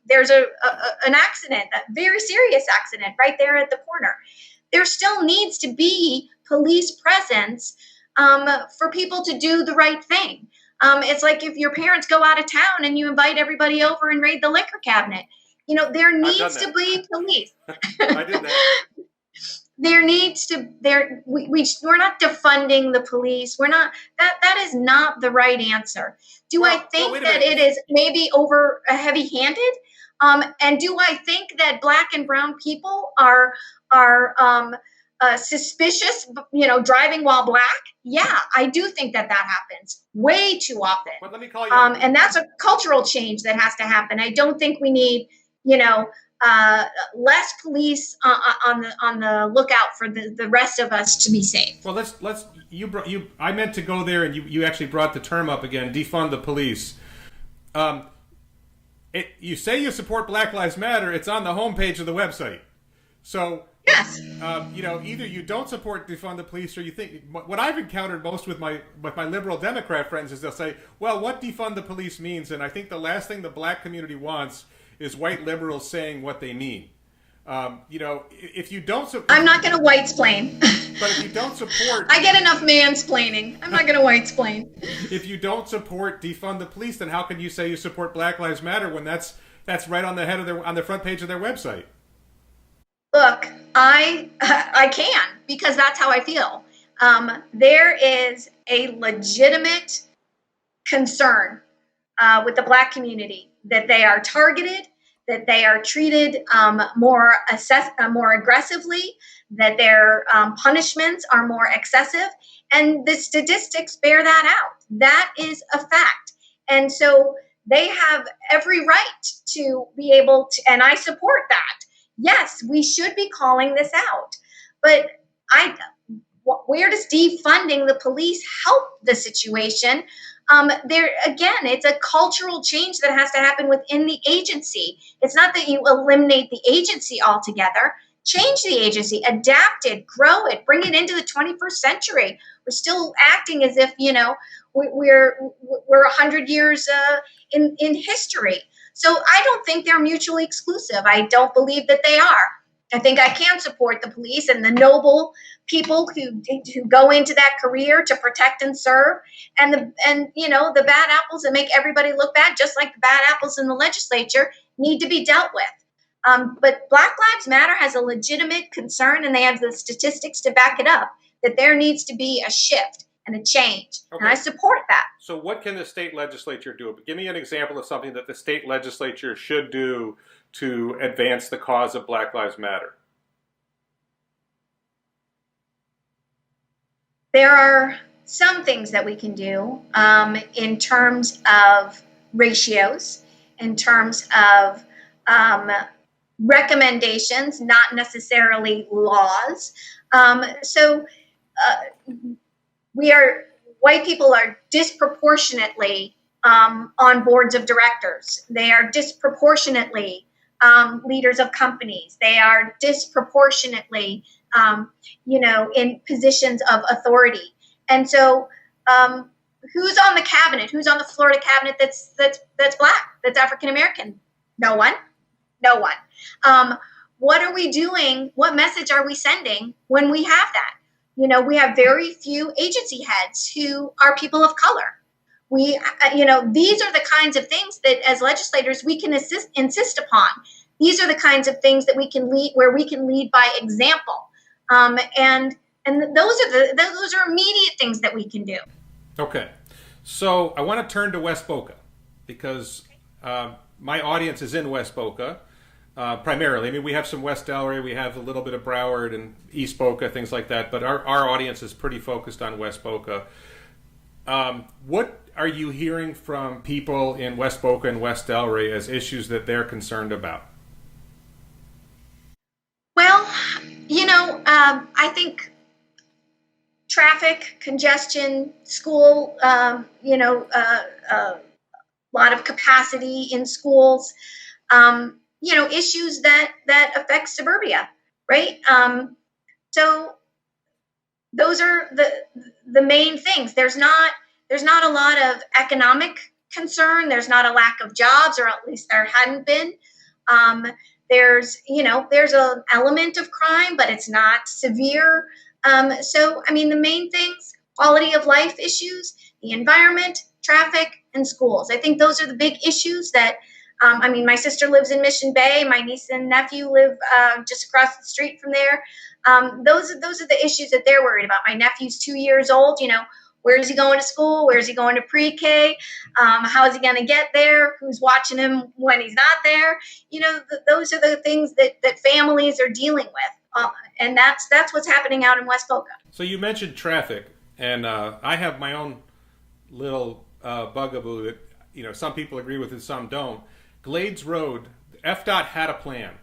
there's an accident, a very serious accident right there at the corner. There still needs to be police presence for people to do the right thing. It's like if your parents go out of town and you invite everybody over and raid the liquor cabinet. There
I've done
needs to
that.
be police.
I did that.
There needs to there we're not defunding the police. We're not that is not the right answer. Do I think
wait a
that
minute.
it is maybe over heavy-handed? And do I think that Black and brown people are suspicious, driving while Black? Yeah, I do think that happens way too often.
But let me call you.
And that's a cultural change that has to happen. I don't think we need, less police on the lookout for the rest of us to be safe.
Well, I meant to go there, and you actually brought the term up again. Defund the police. You say you support Black Lives Matter. It's on the homepage of the website. So
yes,
either you don't support defund the police, or you think what I've encountered most with my liberal Democrat friends is they'll say, "Well, what defund the police means," and I think the last thing the Black community wants is white liberals saying what they mean. If you don't,
I'm not going to white-splain.
But if you don't support,
I get enough mansplaining. I'm not going to white-splain.
If you don't support defund the police, then how can you say you support Black Lives Matter when that's right on the front page of their website?
Look, I can, because that's how I feel. There is a legitimate concern with the Black community that they are targeted, that they are treated more aggressively, that their punishments are more excessive, and the statistics bear that out. That is a fact. And so they have every right to be able to, and I support that. Yes, we should be calling this out. But where does defunding the police help the situation? There again, it's a cultural change that has to happen within the agency. It's not that you eliminate the agency altogether. Change the agency, adapt it, grow it, bring it into the 21st century. We're still acting as if we're 100 years in history. So I don't think they're mutually exclusive. I don't believe that they are. I think I can support the police and the noble people who go into that career to protect and serve, and the bad apples that make everybody look bad, just like the bad apples in the legislature, need to be dealt with. But Black Lives Matter has a legitimate concern, and they have the statistics to back it up, that there needs to be a shift and a change. Okay. And I support that.
So what can the state legislature do? Give me an example of something that the state legislature should do to advance the cause of Black Lives Matter.
There are some things that we can do in terms of ratios, in terms of recommendations, not necessarily laws. White people are disproportionately on boards of directors. They are disproportionately leaders of companies. They are disproportionately, in positions of authority. And so, who's on the cabinet? Who's on the Florida cabinet that's Black? That's African American? No one. No one. What are we doing? What message are we sending when we have that? We have very few agency heads who are people of color. These are the kinds of things that as legislators we can insist upon. These are the kinds of things that we can lead, where we can lead by example. And those are immediate things that we can do.
Okay. So I want to turn to West Boca because my audience is in West Boca. Primarily. I mean, we have some West Delray, we have a little bit of Broward and East Boca, things like that, but our audience is pretty focused on West Boca. What are you hearing from people in West Boca and West Delray as issues that they're concerned about?
Well, I think traffic, congestion, school, a lot of capacity in schools, issues that affect suburbia, right? So those are the main things. There's not a lot of economic concern. There's not a lack of jobs, or at least there hadn't been. There's an element of crime, but it's not severe. The main things: quality of life issues, the environment, traffic, and schools. I think those are the big issues that I mean, my sister lives in Mission Bay. My niece and nephew live just across the street from there. Those are the issues that they're worried about. My nephew's 2 years old. Where is he going to school? Where is he going to pre-K? How is he going to get there? Who's watching him when he's not there? Those are the things that families are dealing with. And that's what's happening out in West Boca.
So you mentioned traffic, and I have my own little bugaboo that some people agree with and some don't. Glades Road, FDOT had a plan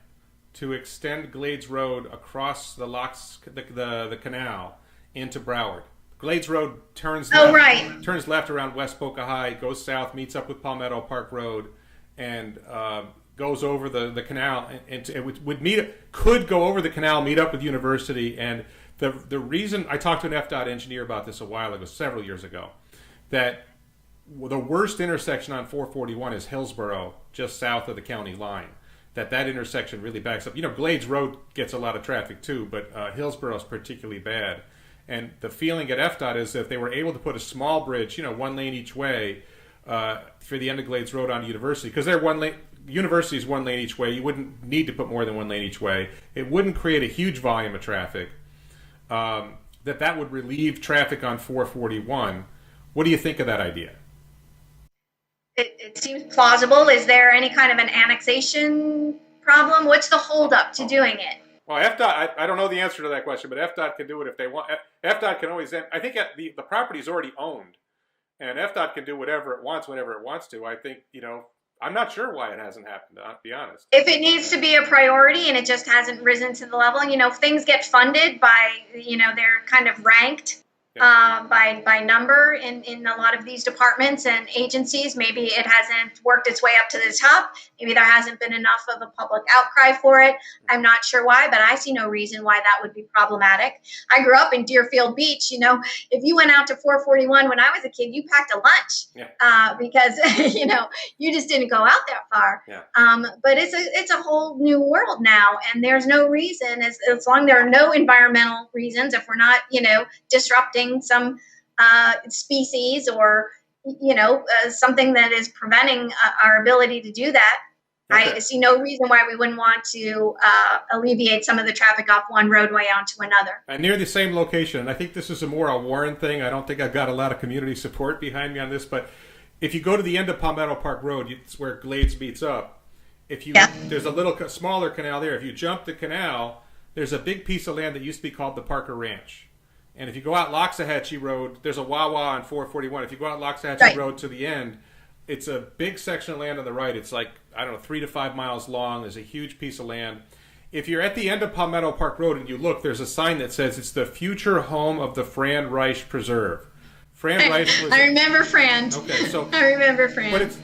to extend Glades Road across the canal into Broward. Glades Road turns left around West Boca High, goes south, meets up with Palmetto Park Road, and goes over the canal, and it could go over the canal, meet up with University. And the reason I talked to an FDOT engineer about this a while ago, several years ago, that the worst intersection on 441 is Hillsborough, just south of the county line. That intersection really backs up. Glades Road gets a lot of traffic too, but Hillsborough is particularly bad. And the feeling at FDOT is that if they were able to put a small bridge, one lane each way, for the end of Glades Road onto University, because they're one lane. University is one lane each way. You wouldn't need to put more than one lane each way. It wouldn't create a huge volume of traffic. That would relieve traffic on 441. What do you think of that idea?
It seems plausible. Is there any kind of an annexation problem? What's the holdup to doing it?
Well, FDOT, I don't know the answer to that question, but FDOT can do it if they want. FDOT can always, I think the property is already owned, and FDOT can do whatever it wants, whenever it wants to. I think, I'm not sure why it hasn't happened, to be honest.
If it needs to be a priority and it just hasn't risen to the level, if things get funded by, they're kind of ranked by number in a lot of these departments and agencies. Maybe it hasn't worked its way up to the top. Maybe there hasn't been enough of a public outcry for it. I'm not sure why, but I see no reason why that would be problematic. I grew up in Deerfield Beach. If you went out to 441 when I was a kid, you packed a lunch because, you just didn't go out that far.
Yeah.
But it's a whole new world now, and there's no reason, as long as there are no environmental reasons, if we're not, disrupting some species or something that is preventing our ability to do that. Okay. I see no reason why we wouldn't want to alleviate some of the traffic off one roadway onto another.
And near the same location. I think this is more a Warren thing. I don't think I've got a lot of community support behind me on this, but if you go to the end of Palmetto Park Road, it's where Glades meets up. There's a little smaller canal there. If you jump the canal, there's a big piece of land that used to be called the Parker Ranch. And if you go out Loxahatchee Road, there's a Wawa on 441. If you go out Loxahatchee Road to the end, it's a big section of land on the right. It's 3 to 5 miles long. There's a huge piece of land. If you're at the end of Palmetto Park Road and you look, there's a sign that says it's the future home of the Fran Reich Preserve. Fran Reich was...
I remember Fran.
Okay, so...
I remember Fran.
But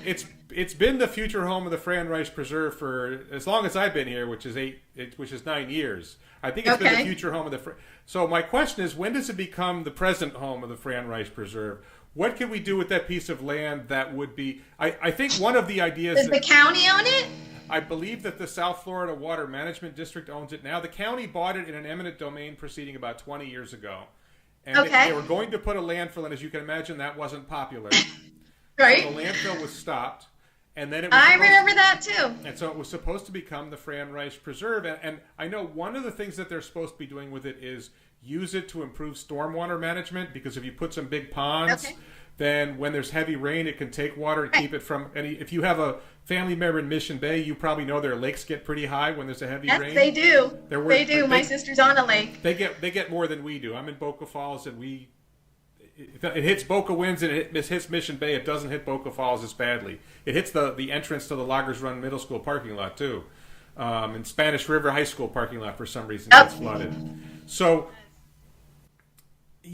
it's been the future home of the Fran Reich Preserve for as long as I've been here, which is 9 years. I think it's been the future home of the... So my question is, when does it become the present home of the Fran Reich Preserve? What can we do with that piece of land that would be... I think one of the ideas...
Does the county own it?
I believe that the South Florida Water Management District owns it now. The county bought it in an eminent domain proceeding about 20 years ago. And they were going to put a landfill in. As you can imagine, that wasn't popular.
Right.
So the landfill was stopped. And then
I remember that too.
And so it was supposed to become the Fran Reich Preserve. And I know one of the things that they're supposed to be doing with it is use it to improve stormwater management, because if you put some big ponds, then when there's heavy rain, it can take water and keep it from any. If you have a family member in Mission Bay, you probably know their lakes get pretty high when there's a heavy rain.
Yes, they do. My sister's on a lake.
They get more than we do. I'm in Boca Falls, and it hits Boca Winds and it hits Mission Bay. It doesn't hit Boca Falls as badly. It hits the entrance to the Loggers Run Middle School parking lot too, and Spanish River High School parking lot for some reason gets flooded. So,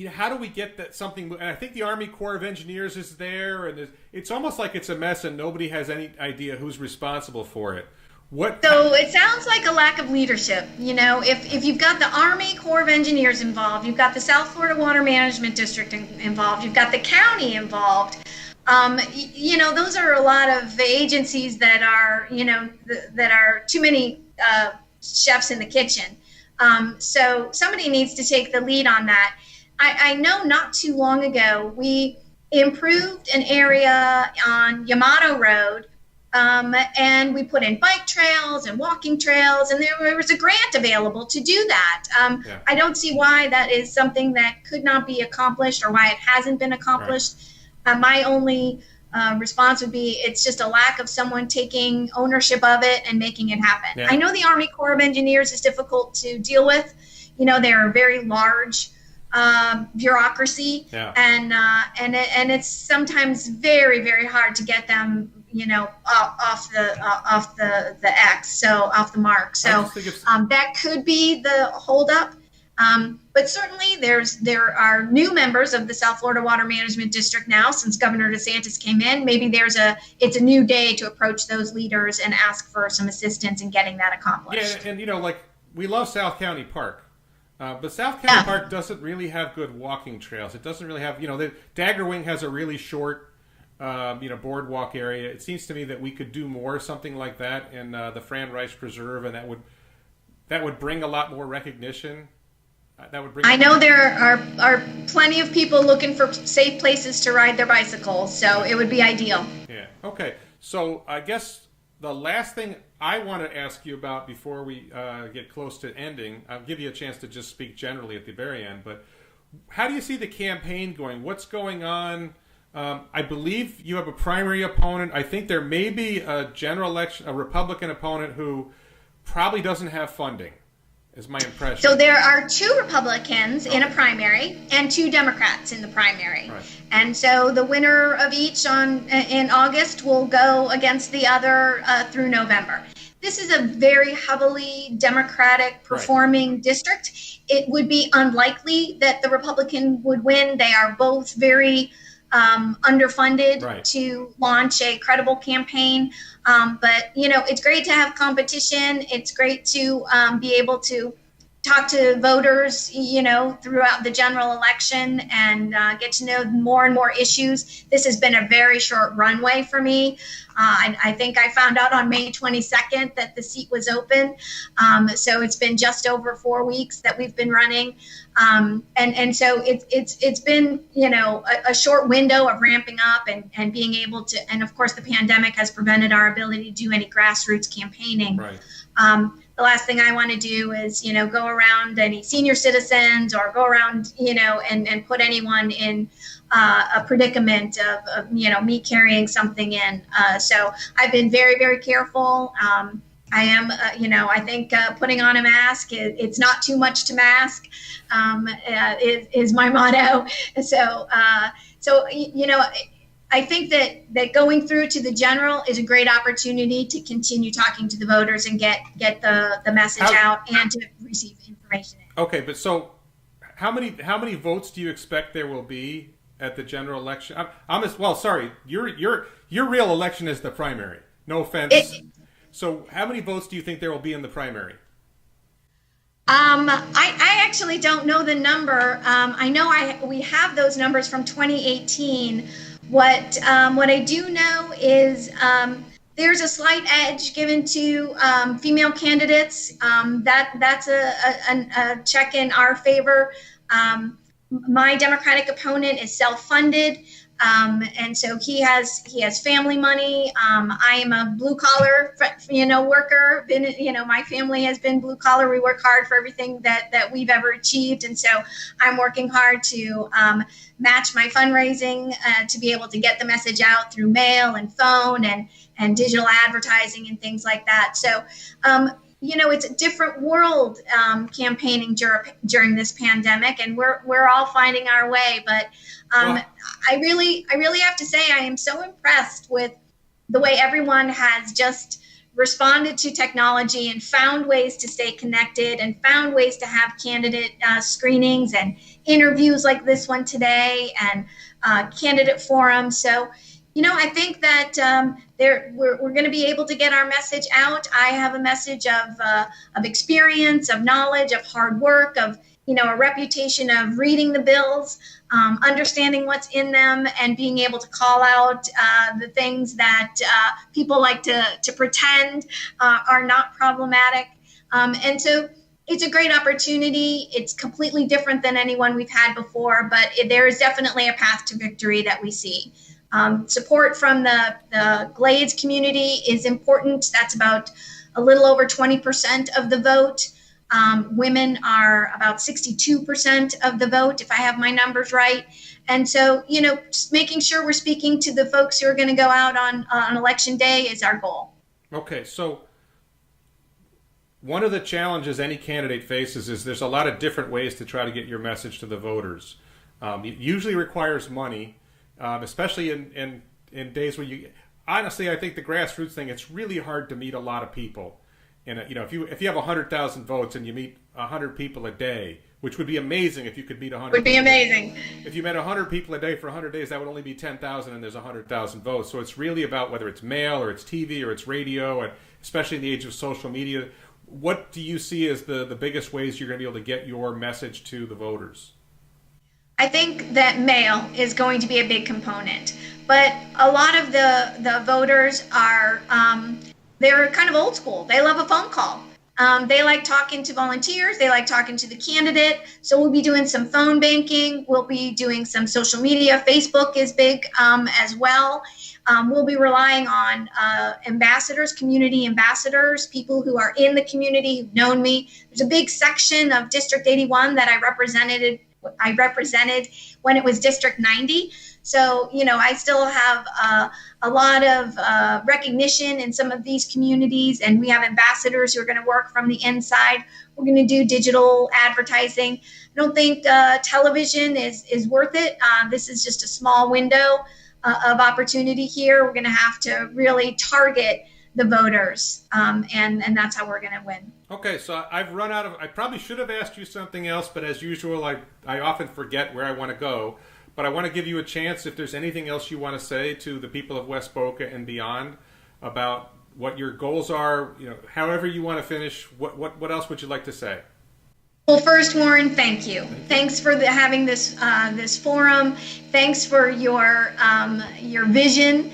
how do we get that something? And I think the Army Corps of Engineers is there, and it's almost like it's a mess, and nobody has any idea who's responsible for it.
So it sounds like a lack of leadership. If you've got the Army Corps of Engineers involved, you've got the South Florida Water Management District involved, you've got the county involved. Those are a lot of agencies that are, that are too many chefs in the kitchen. So somebody needs to take the lead on that. I know not too long ago we improved an area on Yamato Road And we put in bike trails and walking trails, and there was a grant available to do that. I don't see why that is something that could not be accomplished or why it hasn't been accomplished. Right. My only response would be it's just a lack of someone taking ownership of it and making it happen. Yeah. I know the Army Corps of Engineers is difficult to deal with. You know, they're a very large bureaucracy, and it's sometimes very, very hard to get them, you know, off the mark. So that could be the holdup. But certainly there are new members of the South Florida Water Management District now since Governor DeSantis came in. Maybe it's a new day to approach those leaders and ask for some assistance in getting that accomplished.
Yeah, and you know, like, we love South County Park. But South County Park doesn't really have good walking trails. It doesn't really have, you know, the Dagger Wing has a really short, boardwalk area. It seems to me that we could do more, something like that in the Fran Rice Preserve, and that would bring a lot more recognition.
I know there are plenty of people looking for safe places to ride their bicycles, so it would be ideal.
Yeah. Okay. So I guess the last thing I want to ask you about before we get close to ending, I'll give you a chance to just speak generally at the very end, but how do you see the campaign going? What's going on? I believe you have a primary opponent. I think there may be a general election, a Republican opponent who probably doesn't have funding, is my impression.
So there are 2 Republicans in a primary and 2 Democrats in the primary. Right. And so the winner of each in August will go against the other through November. This is a very heavily Democratic performing district. It would be unlikely that the Republican would win. They are both very underfunded to launch a credible campaign. But, you know, it's great to have competition. It's great to be able to talk to voters, you know, throughout the general election and get to know more and more issues. This has been a very short runway for me. I think I found out on May 22nd that the seat was open. So it's been just over 4 weeks that we've been running. And so it's been, you know, a short window of ramping up and being able to, and of course the pandemic has prevented our ability to do any grassroots campaigning. Right. The last thing I want to do is, you know, go around any senior citizens or go around, you know, and put anyone in a predicament of, you know, me carrying something in. So I've been very, very careful. I am, you know, I think putting on a mask, it's not too much to mask, is my motto. So, you know, I think that going through to the general is a great opportunity to continue talking to the voters and get the message out and to receive information.
Okay, but so how many votes do you expect there will be at the general election? Your real election is the primary. No offense. So how many votes do you think there will be in the primary?
I actually don't know the number. I know we have those numbers from 2018. What I do know is there's a slight edge given to female candidates. That's a check in our favor. My Democratic opponent is self-funded, and so he has family money. I am a blue collar, worker. My family has been blue collar. We work hard for everything that we've ever achieved, and so I'm working hard to match my fundraising to be able to get the message out through mail and phone and digital advertising and things like that. So. It's a different world campaigning during this pandemic, and we're all finding our way. But I really have to say I am so impressed with the way everyone has just responded to technology and found ways to stay connected and found ways to have candidate screenings and interviews like this one today and candidate forums. So. I think that we're going to be able to get our message out. I have a message of experience, of knowledge, of hard work, of a reputation of reading the bills, understanding what's in them, and being able to call out the things that people like to pretend are not problematic. And so it's a great opportunity. It's completely different than any one we've had before, but there is definitely a path to victory that we see. Support from the Glades community is important. That's about a little over 20% of the vote. Women are about 62% of the vote, if I have my numbers right. And so, just making sure we're speaking to the folks who are going to go out on election day is our goal.
Okay, so one of the challenges any candidate faces is there's a lot of different ways to try to get your message to the voters. It usually requires money, especially in days when honestly, I think the grassroots thing, it's really hard to meet a lot of people. And if you have 100,000 votes and you meet 100 people a day, which would be amazing if you could meet 100.
Would be amazing.
If you met 100 people a day for 100 days, that would only be 10,000, and there's 100,000 votes. So it's really about whether it's mail or it's TV or it's radio, and especially in the age of social media. What do you see as the biggest ways you're going to be able to get your message to the voters?
I think that mail is going to be a big component, but a lot of the voters are they're kind of old school. They love a phone call. They like talking to volunteers. They like talking to the candidate. So we'll be doing some phone banking. We'll be doing some social media. Facebook is big as well. We'll be relying on ambassadors, community ambassadors, people who are in the community who've known me. There's a big section of District 81 that I represented when it was District 90. So, I still have a lot of recognition in some of these communities, and we have ambassadors who are going to work from the inside. We're going to do digital advertising. I don't think television is worth it. This is just a small window of opportunity here. We're going to have to really target the voters, and that's how we're going to win.
Okay, so I've run out of, I probably should have asked you something else, but as usual, I often forget where I want to go. But I want to give you a chance if there's anything else you want to say to the people of West Boca and beyond about what your goals are, however you want to finish. What else would you like to say?
Well, first, Warren, thank you. Thanks for having this forum. Thanks for your vision.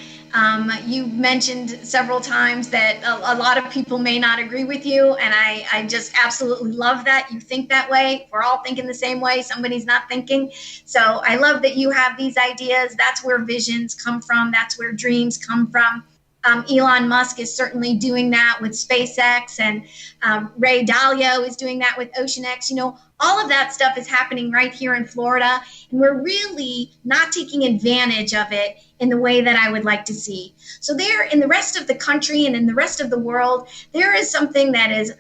You mentioned several times that a lot of people may not agree with you, and I just absolutely love that you think that way. We're all thinking the same way. Somebody's not thinking. So I love that you have these ideas. That's where visions come from. That's where dreams come from. Elon Musk is certainly doing that with SpaceX, and Ray Dalio is doing that with OceanX. All of that stuff is happening right here in Florida, and we're really not taking advantage of it in the way that I would like to see. So there, in the rest of the country and in the rest of the world, there is something that is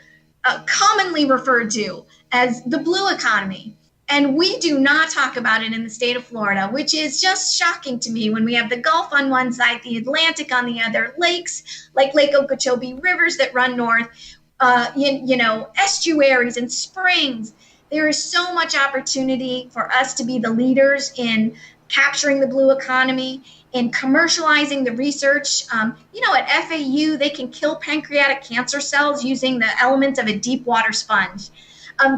commonly referred to as the blue economy. And we do not talk about it in the state of Florida, which is just shocking to me when we have the Gulf on one side, the Atlantic on the other, lakes like Lake Okeechobee, rivers that run north, estuaries and springs. There is so much opportunity for us to be the leaders in capturing the blue economy, in commercializing the research. At FAU, they can kill pancreatic cancer cells using the elements of a deep water sponge.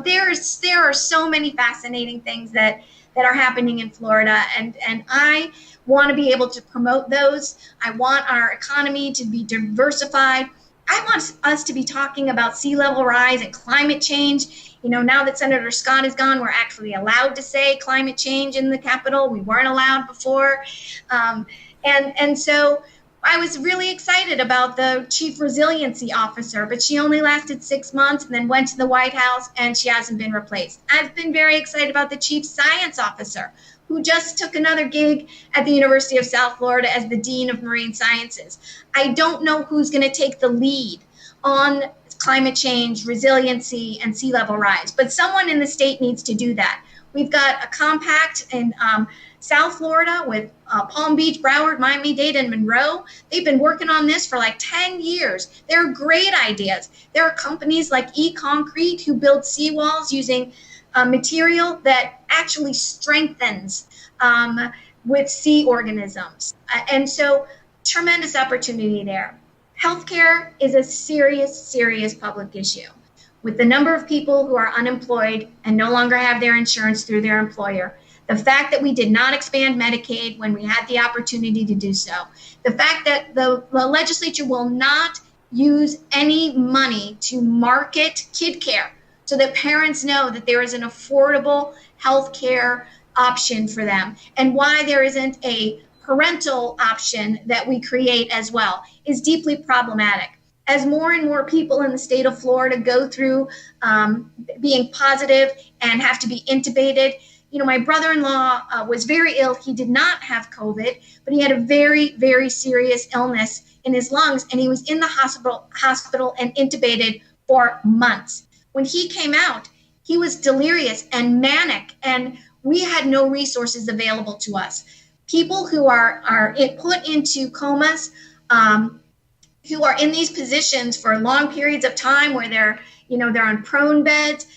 There are so many fascinating things that are happening in Florida, and I want to be able to promote those. I want our economy to be diversified. I want us to be talking about sea level rise and climate change. Now that Senator Scott is gone, we're actually allowed to say climate change in the Capitol. We weren't allowed before. And so I was really excited about the chief resiliency officer, but she only lasted 6 months and then went to the White House, and she hasn't been replaced. I've been very excited about the chief science officer, who just took another gig at the University of South Florida as the Dean of Marine Sciences. I don't know who's going to take the lead on climate change, resiliency, and sea level rise, but someone in the state needs to do that. We've got a compact in South Florida with Palm Beach, Broward, Miami-Dade, and Monroe. They've been working on this for like 10 years. They're great ideas. There are companies like E-Concrete who build seawalls using material that actually strengthens with sea organisms. And so tremendous opportunity there. Healthcare is a serious, serious public issue. With the number of people who are unemployed and no longer have their insurance through their employer, the fact that we did not expand Medicaid when we had the opportunity to do so, the fact that the legislature will not use any money to market kid care so that parents know that there is an affordable health care option for them, and why there isn't a parental option that we create as well is deeply problematic. As more and more people in the state of Florida go through being positive and have to be intubated, my brother-in-law was very ill. He did not have COVID, but he had a very, very serious illness in his lungs, and he was in the hospital and intubated for months. When he came out, he was delirious and manic, and we had no resources available to us. People who are put into comas, who are in these positions for long periods of time where they're on prone beds,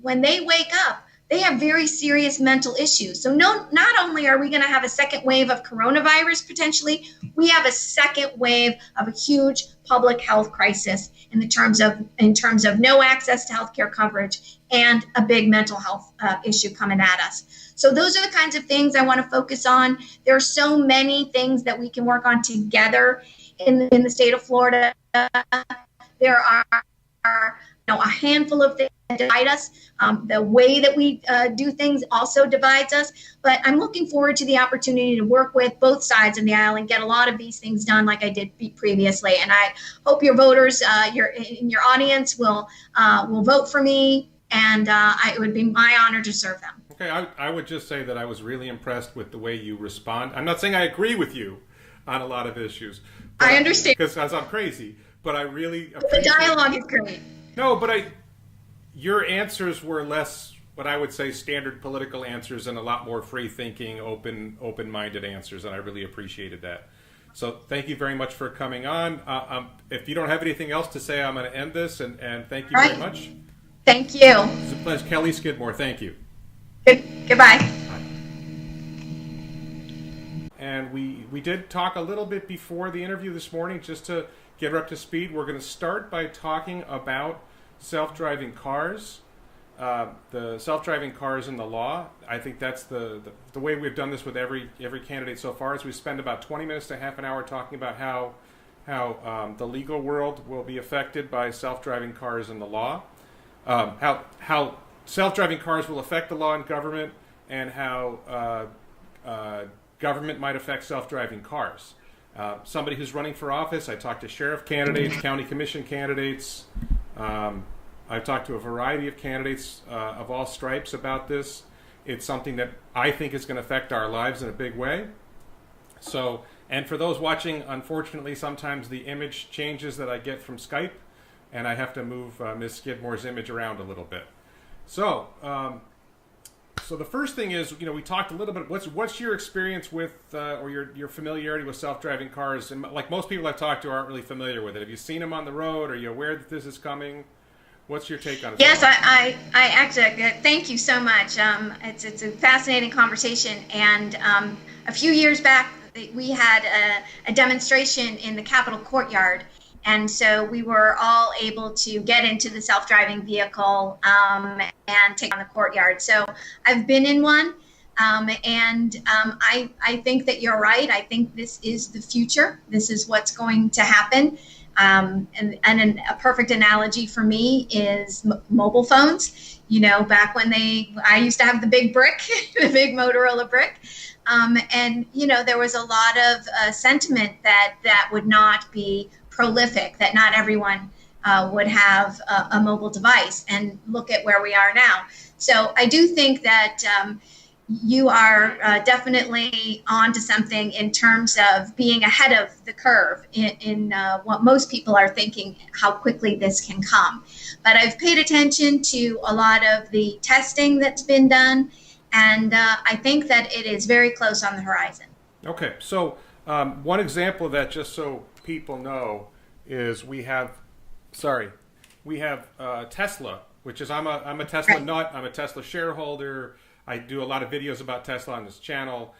when they wake up, they have very serious mental issues. So not only are we going to have a second wave of coronavirus potentially, we have a second wave of a huge public health crisis in terms of no access to healthcare coverage and a big mental health issue coming at us. So those are the kinds of things I want to focus on. There are so many things that we can work on together in the state of Florida. There are a handful of things that divide us. The way that we do things also divides us. But I'm looking forward to the opportunity to work with both sides of the aisle and get a lot of these things done like I did previously. And I hope your voters, your audience will vote for me, and it would be my honor to serve them.
Okay, I would just say that I was really impressed with the way you respond. I'm not saying I agree with you on a lot of issues.
I understand.
Because I'm crazy, but I really
appreciate the dialogue is great.
No, but your answers were less what I would say standard political answers and a lot more free-thinking, open-minded answers, and I really appreciated that. So thank you very much for coming on. If you don't have anything else to say, I'm going to end this, and thank you very much.
Thank you.
It's a pleasure. Kelly Skidmore, thank you.
Goodbye.
And we did talk a little bit before the interview this morning, just to get her up to speed. We're going to start by talking about self-driving cars, the self-driving cars in the law. I think that's the way we've done this with every candidate so far. Is we spend about 20 minutes to half an hour talking about how the legal world will be affected by self-driving cars in the law, how self-driving cars will affect the law and government, and how government might affect self-driving cars. Somebody who's running for office, I talked to sheriff candidates, county commission candidates. I've talked to a variety of candidates of all stripes about this. It's something that I think is going to affect our lives in a big way. So, and for those watching, unfortunately, sometimes the image changes that I get from Skype, and I have to move Ms. Skidmore's image around a little bit. So, so the first thing is, we talked a little bit. What's your experience with, or your familiarity with self-driving cars? And like most people I've talked to aren't really familiar with it. Have you seen them on the road? Are you aware that this is coming? What's your take on it?
Yes, I actually, thank you so much. It's a fascinating conversation. And a few years back, we had a demonstration in the Capitol courtyard. And so we were all able to get into the self-driving vehicle and take on the courtyard. So I've been in one, and I think that you're right. I think this is the future. This is what's going to happen. And a perfect analogy for me is mobile phones. Back when I used to have the big brick, the big Motorola brick. And there was a lot of sentiment that would not be prolific, that not everyone would have a mobile device, and look at where we are now. So I do think that you are definitely on to something in terms of being ahead of the curve in what most people are thinking, how quickly this can come. But I've paid attention to a lot of the testing that's been done, and I think that it is very close on the horizon.
Okay, so one example of that, just so people know, is we have Tesla, which is I'm a Tesla nut. I'm a Tesla shareholder. I do a lot of videos about Tesla on this channel.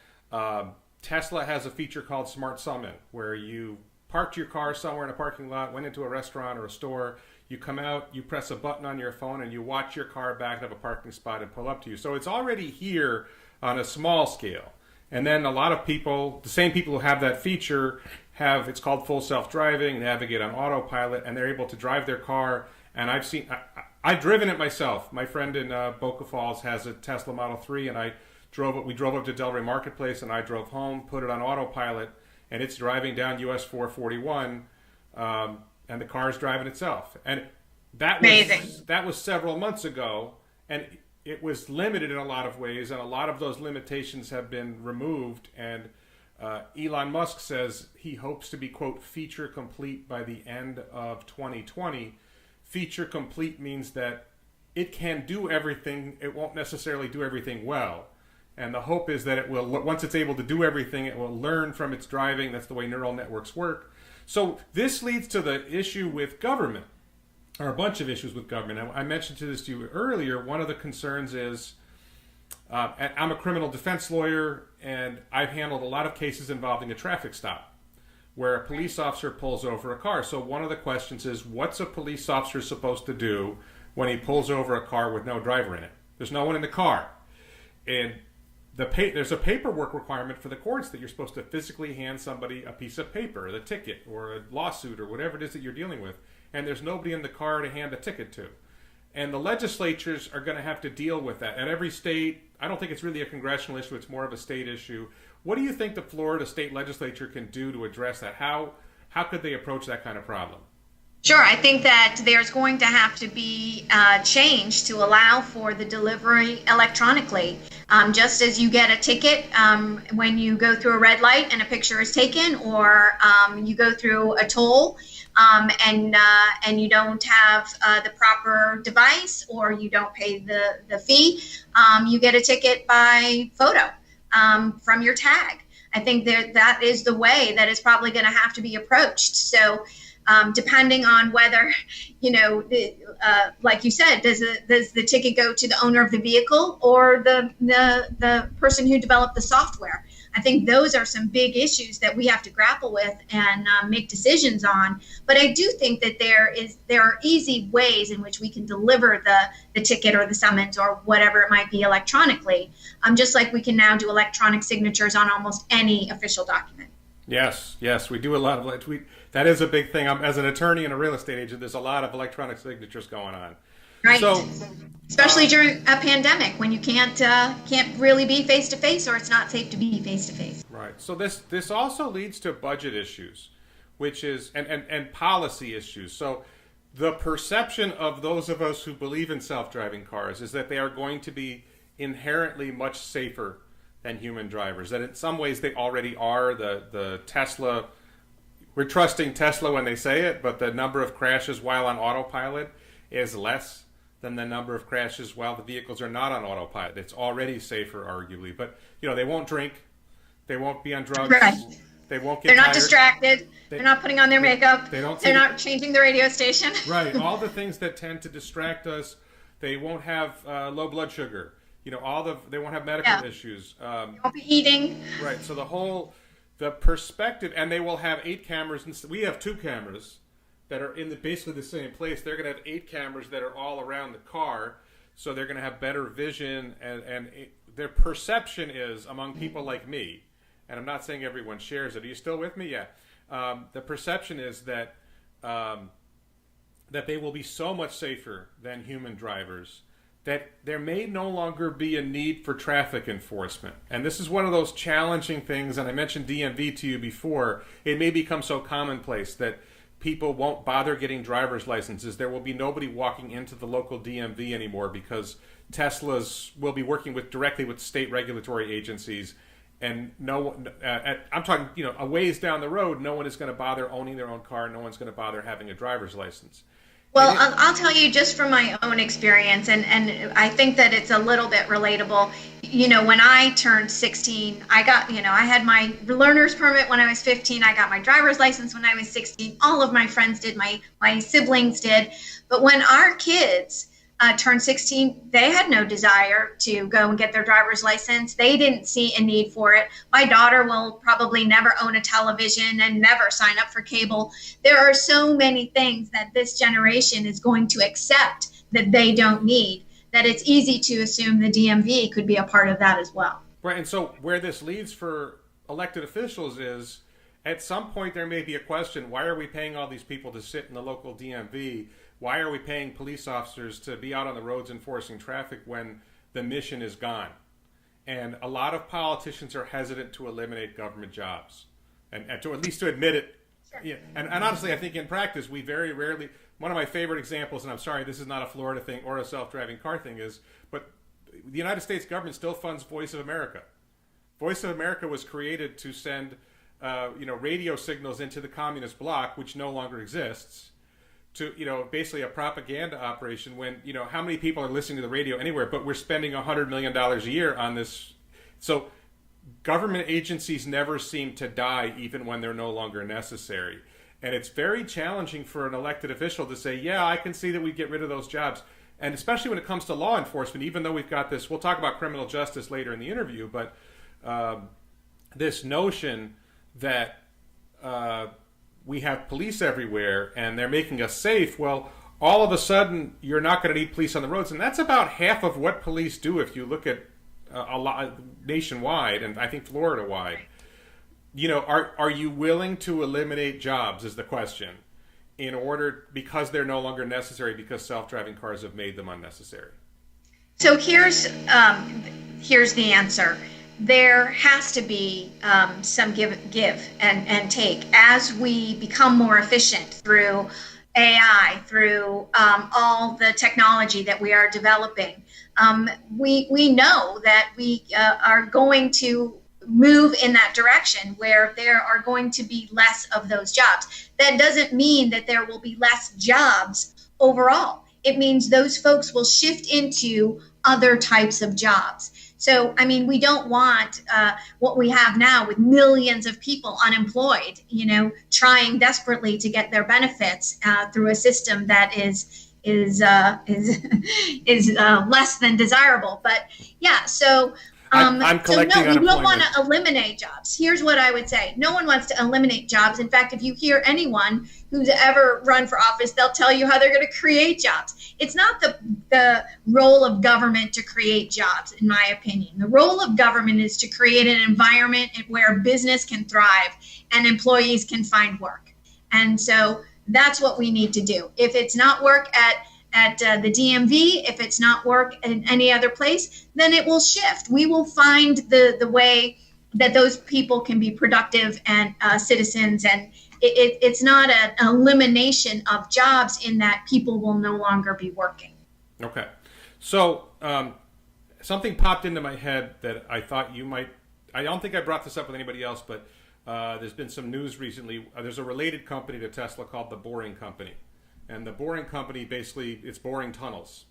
Tesla has a feature called Smart Summon, where you parked your car somewhere in a parking lot, went into a restaurant or a store, you come out, you press a button on your phone, and you watch your car back out of a parking spot and pull up to you. So it's already here on a small scale. And then a lot of people, the same people who have that feature, it's called full self-driving, navigate on autopilot, and they're able to drive their car. And I've driven it myself. My friend in Boca Falls has a Tesla Model 3, and I We drove up to Delray Marketplace, and I drove home, put it on autopilot, and it's driving down US 441, and the car's driving itself. And that was several months ago, and it was limited in a lot of ways, and a lot of those limitations have been removed. And Elon Musk says he hopes to be, quote, feature complete by the end of 2020. Feature complete means that it can do everything. It won't necessarily do everything well. And the hope is that it will, once it's able to do everything, it will learn from its driving. That's the way neural networks work. So this leads to the issue with government, or a bunch of issues with government. I mentioned to you earlier, one of the concerns is, I'm a criminal defense lawyer, and I've handled a lot of cases involving a traffic stop where a police officer pulls over a car. So one of the questions is, what's a police officer supposed to do when he pulls over a car with no driver in it? There's no one in the car. And there's a paperwork requirement for the courts that you're supposed to physically hand somebody a piece of paper, the ticket, or a lawsuit, or whatever it is that you're dealing with. And there's nobody in the car to hand a ticket to. And the legislatures are going to have to deal with that. At every state, I don't think it's really a congressional issue, it's more of a state issue. What do you think the Florida state legislature can do to address that? How could they approach that kind of problem?
Sure. I think that there's going to have to be change to allow for the delivery electronically. Just as you get a ticket when you go through a red light and a picture is taken, or you go through a toll and you don't have the proper device, or you don't pay the fee, you get a ticket by photo from your tag. I think that is the way that is probably going to have to be approached. So depending on whether, like you said, does the ticket go to the owner of the vehicle or the person who developed the software? I think those are some big issues that we have to grapple with and make decisions on. But I do think that there are easy ways in which we can deliver the ticket or the summons or whatever it might be electronically, just like we can now do electronic signatures on almost any official document.
Yes, we do a lot of that is a big thing. As an attorney and a real estate agent, there's a lot of electronic signatures going on.
Right. So, especially during a pandemic when you can't really be face to face, or it's not safe to be face to face.
Right. So this also leads to budget issues, which is and policy issues. So the perception of those of us who believe in self-driving cars is that they are going to be inherently much safer than human drivers. That in some ways they already are. The Tesla, we're trusting Tesla when they say it, but the number of crashes while on autopilot is less than the number of crashes while the vehicles are not on autopilot. It's already safer, arguably. But they won't drink, they won't be on drugs,
right.
They won't get
They're not
tired.
Distracted. They're not putting on their makeup. They're not changing the radio station.
Right. All the things that tend to distract us. They won't have low blood sugar. They won't have medical issues.
They won't be eating.
Right. So the perspective, and they will have 8 cameras. We have 2 cameras that are in basically the same place. They're going to have 8 cameras that are all around the car, so they're going to have better vision, and their perception is, among people like me, and I'm not saying everyone shares it. Are you still with me? Yeah. The perception is that they will be so much safer than human drivers that there may no longer be a need for traffic enforcement. And this is one of those challenging things, and I mentioned DMV to you before. It may become so commonplace that people won't bother getting driver's licenses. There will be nobody walking into the local DMV anymore because Teslas will be working directly with state regulatory agencies. And I'm talking, a ways down the road, no one is going to bother owning their own car. No one's going to bother having a driver's license.
Well, I'll tell you just from my own experience, and I think that it's a little bit relatable. When I turned 16, I had my learner's permit when I was 15. I got my driver's license when I was 16. All of my friends did, my siblings did. But when our kids turned 16, they had no desire to go and get their driver's license. They didn't see a need for it. My daughter will probably never own a television and never sign up for cable. There are so many things that this generation is going to accept that they don't need, that it's easy to assume the DMV could be a part of that as well.
Right, and so where this leads for elected officials is, at some point there may be a question, why are we paying all these people to sit in the local DMV? Why are we paying police officers to be out on the roads enforcing traffic when the mission is gone? and a lot of politicians are hesitant to eliminate government jobs, and to at least to admit it.
Sure.
Yeah, and honestly, I think in practice we very rarely. One of my favorite examples, and I'm sorry, this is not a Florida thing or a self-driving car thing, but the United States government still funds Voice of America. Voice of America was created to send, radio signals into the communist bloc, which no longer exists, to, basically a propaganda operation when, how many people are listening to the radio anywhere, but we're spending $100 million a year on this. So government agencies never seem to die even when they're no longer necessary. And it's very challenging for an elected official to say, yeah, I can see that we get rid of those jobs. And especially when it comes to law enforcement, even though we've got this, we'll talk about criminal justice later in the interview, but this notion that we have police everywhere and they're making us safe, well, all of a sudden you're not going to need police on the roads. And that's about half of what police do if you look at a lot nationwide, and I think Florida-wide. Are you willing to eliminate jobs is the question, because they're no longer necessary because self-driving cars have made them unnecessary?
So here's the answer. There has to be some give and take as we become more efficient through AI, through all the technology that we are developing. We know that we are going to move in that direction where there are going to be less of those jobs. That doesn't mean that there will be less jobs overall. It means those folks will shift into other types of jobs. So, we don't want what we have now with millions of people unemployed, trying desperately to get their benefits through a system that is less than desirable. But yeah, so
I'm collecting
no, we don't
unemployment.
want to eliminate jobs. Here's what I would say. No one wants to eliminate jobs. In fact, if you hear anyone who's ever run for office, they'll tell you how they're going to create jobs. It's not the role of government to create jobs, in my opinion. The role of government is to create an environment where business can thrive and employees can find work. And so that's what we need to do. If it's not work at the DMV, if it's not work in any other place, then it will shift. We will find the way that those people can be productive and citizens. And it's not an elimination of jobs in that people will no longer be working.
Okay. So something popped into my head that I thought you might, I don't think I brought this up with anybody else, but there's been some news recently. There's a related company to Tesla called the Boring Company. And the Boring Company, basically, it's boring tunnels.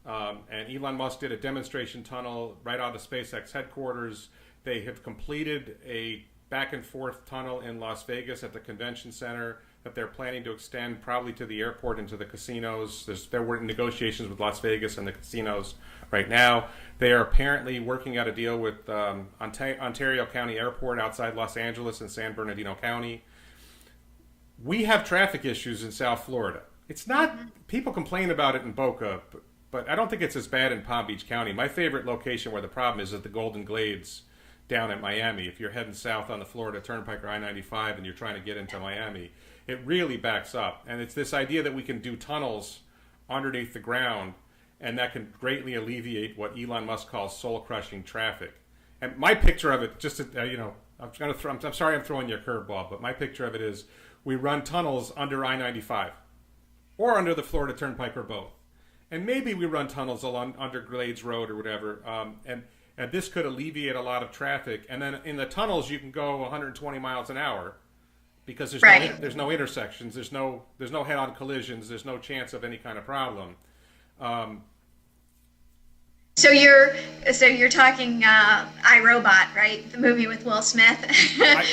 And Elon Musk did a demonstration tunnel right out of SpaceX headquarters. They have completed a back and forth tunnel in Las Vegas at the convention center that they're planning to extend probably to the airport and to the casinos. There were negotiations with Las Vegas and the casinos right now. They are apparently working out a deal with Ontario County Airport outside Los Angeles and San Bernardino County. We have traffic issues in South Florida. It's not, people complain about it in Boca, but I don't think it's as bad in Palm Beach County. My favorite location where the problem is the Golden Glades down at Miami. If you're heading south on the Florida Turnpike or I-95 and you're trying to get into Miami, it really backs up. And it's this idea that we can do tunnels underneath the ground, and that can greatly alleviate what Elon Musk calls soul-crushing traffic. And my picture of it, just to, I'm sorry I'm throwing you a curveball, but my picture of it is we run tunnels under I-95. Or under the Florida Turnpike, or both. And maybe we run tunnels along under Glades Road or whatever. And this could alleviate a lot of traffic. And then in the tunnels, you can go 120 miles an hour because there's no intersections, there's no head-on collisions, there's no chance of any kind of problem.
So you're talking iRobot, right? The movie with Will Smith.
I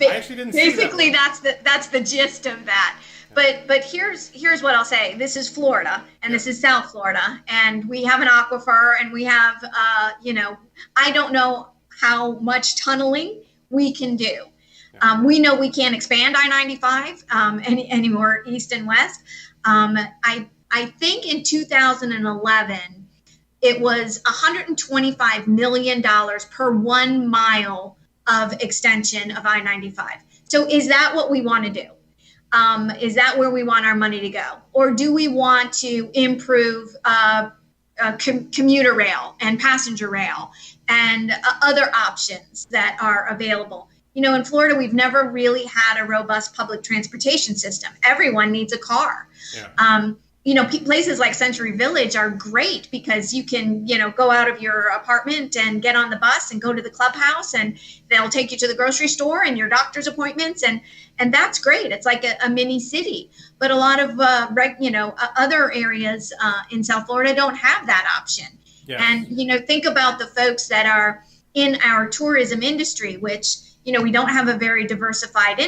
actually didn't see that.
Basically, that's the gist of that. But here's what I'll say. This is Florida, and this is South Florida, and we have an aquifer, and we have, I don't know how much tunneling we can do. We know we can't expand I-95 any more east and west. I think in 2011, it was $125 million per 1 mile of extension of I-95. So is that what we want to do? Is that where we want our money to go? Or do we want to improve commuter rail and passenger rail and other options that are available. In Florida, we've never really had a robust public transportation system. Everyone needs a car.
Yeah.
Places like Century Village are great because you can, go out of your apartment and get on the bus and go to the clubhouse, and they'll take you to the grocery store and your doctor's appointments. And that's great. It's like a mini city. But a lot of, other areas in South Florida don't have that option.
Yeah.
And, think about the folks that are in our tourism industry, which, we don't have a very diversified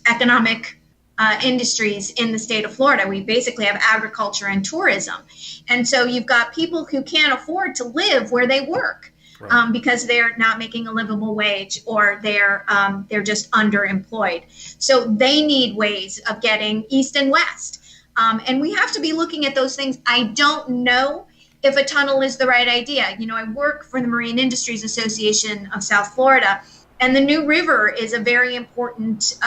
economic industries in the state of Florida. We basically have agriculture and tourism. And so you've got people who can't afford to live where they work, right, because they're not making a livable wage, or they're just underemployed. So they need ways of getting east and west. And we have to be looking at those things. I don't know if a tunnel is the right idea. I work for the Marine Industries Association of South Florida, and the New River is a very important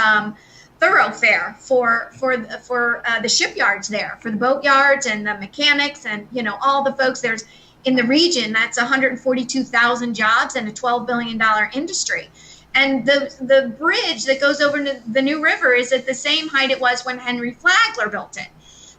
thoroughfare for the shipyards there, for the boat yards and the mechanics and, all the folks. There's in the region, that's 142,000 jobs and a $12 billion industry. And the bridge that goes over to the New River is at the same height it was when Henry Flagler built it.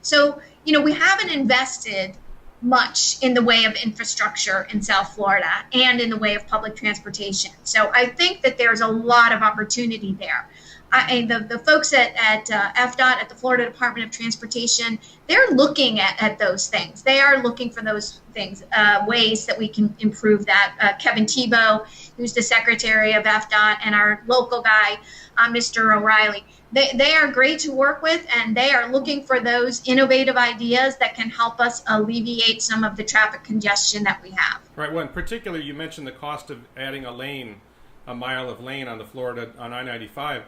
So, we haven't invested much in the way of infrastructure in South Florida and in the way of public transportation. So I think that there's a lot of opportunity there. The folks at FDOT, at the Florida Department of Transportation, they're looking at those things. They are looking for those things, ways that we can improve that. Kevin Tebow, who's the secretary of FDOT, and our local guy, Mr. O'Reilly, they are great to work with, and they are looking for those innovative ideas that can help us alleviate some of the traffic congestion that we have.
Right. Well, in particular, you mentioned the cost of adding a mile of lane on the Florida on I-95.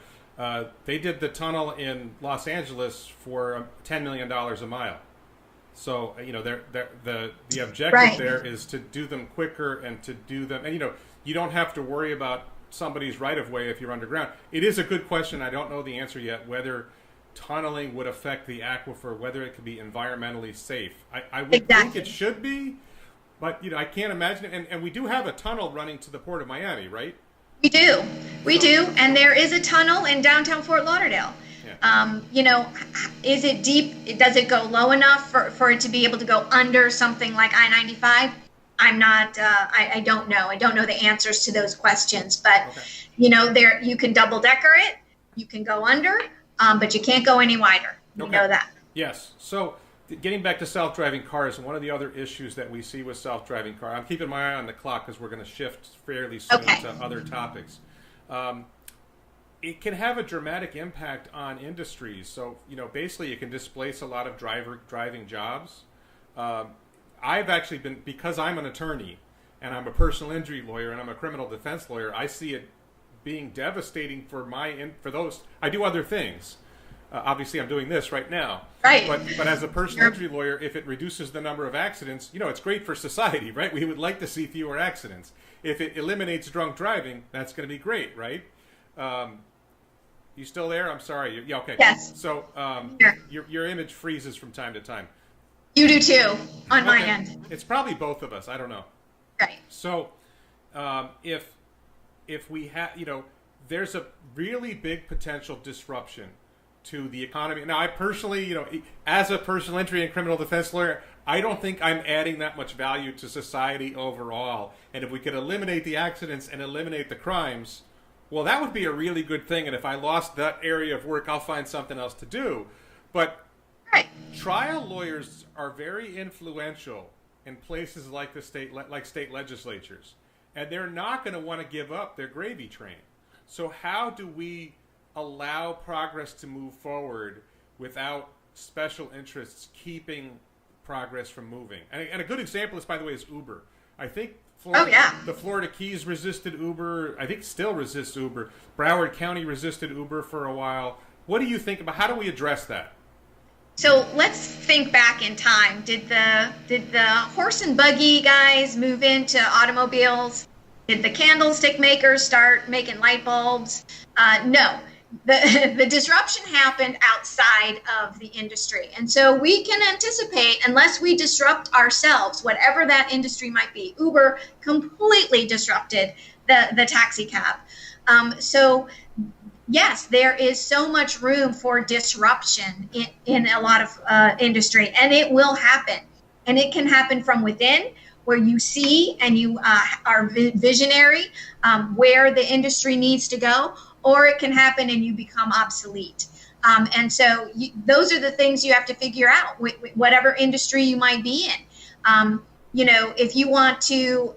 They did the tunnel in Los Angeles for $10 million a mile. So, the objective right there is to do them quicker and to do them, and you don't have to worry about somebody's right of way if you're underground. It is a good question. I don't know the answer yet, whether tunneling would affect the aquifer, whether it could be environmentally safe. I would think it should be, but I can't imagine it. And we do have a tunnel running to the Port of Miami, right?
We do. And there is a tunnel in downtown Fort Lauderdale. Yeah. Is it deep? Does it go low enough for it to be able to go under something like I-95? I'm not, I don't know. I don't know the answers to those questions, but, okay, there, you can double decker it, you can go under, but you can't go any wider. You know that.
Yes. So getting back to self-driving cars, one of the other issues that we see with self-driving cars, I'm keeping my eye on the clock because we're going to shift fairly soon to other topics. It can have a dramatic impact on industries. So, basically it can displace a lot of driving jobs. I've actually been, because I'm an attorney and I'm a personal injury lawyer and I'm a criminal defense lawyer, I see it being devastating for those. I do other things. Obviously, I'm doing this right now.
Right.
But as a personal injury lawyer, if it reduces the number of accidents, it's great for society, right? We would like to see fewer accidents. If it eliminates drunk driving, that's going to be great, right? You still there? I'm sorry. Yeah, okay.
Yes.
So your image freezes from time to time.
You do too, on my end.
It's probably both of us. I don't know.
Right.
So, if we have, there's a really big potential disruption to the economy. Now, I personally, as a personal injury and criminal defense lawyer, I don't think I'm adding that much value to society overall. And if we could eliminate the accidents and eliminate the crimes, well, that would be a really good thing. And if I lost that area of work, I'll find something else to do. But trial lawyers are very influential in places like state legislatures, and they're not going to want to give up their gravy train. So how do we allow progress to move forward without special interests keeping progress from moving? And a good example is, by the way, is Uber. I think the Florida Keys resisted Uber. I think still resists Uber. Broward County resisted Uber for a while. What do you think about, how do we address that?
So let's think back in time. Did the horse and buggy guys move into automobiles? Did the candlestick makers start making light bulbs? No. the disruption happened outside of the industry. And so we can anticipate, unless we disrupt ourselves, whatever that industry might be. Uber completely disrupted the taxi cab. So yes, there is so much room for disruption in a lot of industry, and it will happen. And it can happen from within, where you see and you are visionary where the industry needs to go, or it can happen and you become obsolete. And so those are the things you have to figure out, whatever industry you might be in. If you want to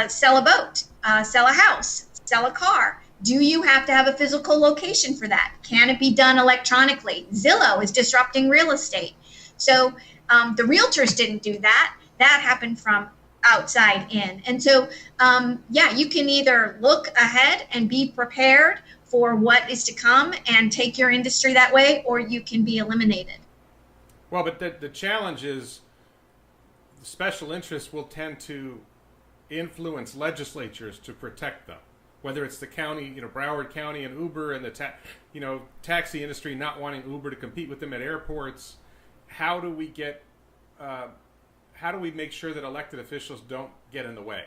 sell a boat, sell a house, sell a car, do you have to have a physical location for that? Can it be done electronically? Zillow is disrupting real estate. So the realtors didn't do that. That happened from outside in. And so, you can either look ahead and be prepared for what is to come and take your industry that way, or you can be eliminated.
Well, but the challenge is the special interests will tend to influence legislatures to protect them. Whether it's the county, Broward County and Uber and the taxi industry not wanting Uber to compete with them at airports. How do we make sure that elected officials don't get in the way?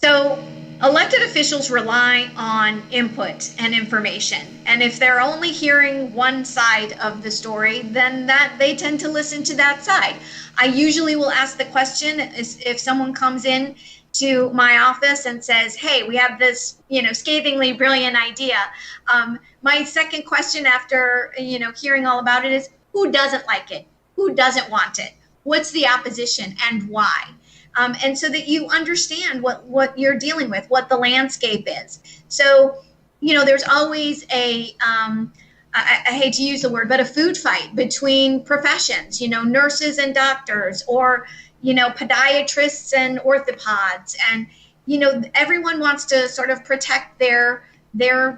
So elected officials rely on input and information. And if they're only hearing one side of the story, then that they tend to listen to that side. I usually will ask the question if someone comes in to my office and says, hey, we have this, scathingly brilliant idea. My second question after, hearing all about it is, who doesn't like it? Who doesn't want it? What's the opposition and why? And so that you understand what you're dealing with, what the landscape is. So, there's always I hate to use the word, but a food fight between professions, nurses and doctors, or, podiatrists and orthopods. And, everyone wants to sort of protect their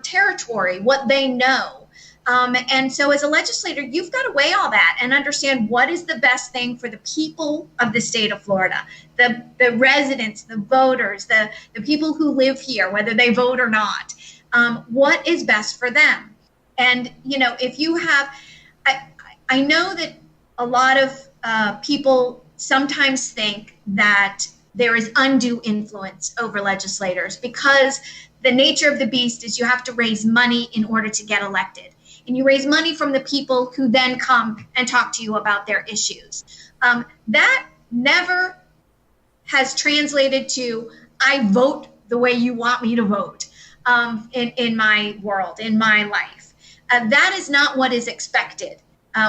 territory, what they know. And so as a legislator, you've got to weigh all that and understand what is the best thing for the people of the state of Florida, the residents, the voters, the people who live here, whether they vote or not. What is best for them? And, if you have, I know that a lot of people sometimes think that there is undue influence over legislators, because the nature of the beast is you have to raise money in order to get elected. And you raise money from the people who then come and talk to you about their issues. That never has translated to, I vote the way you want me to vote in my world, in my life. That is not what is expected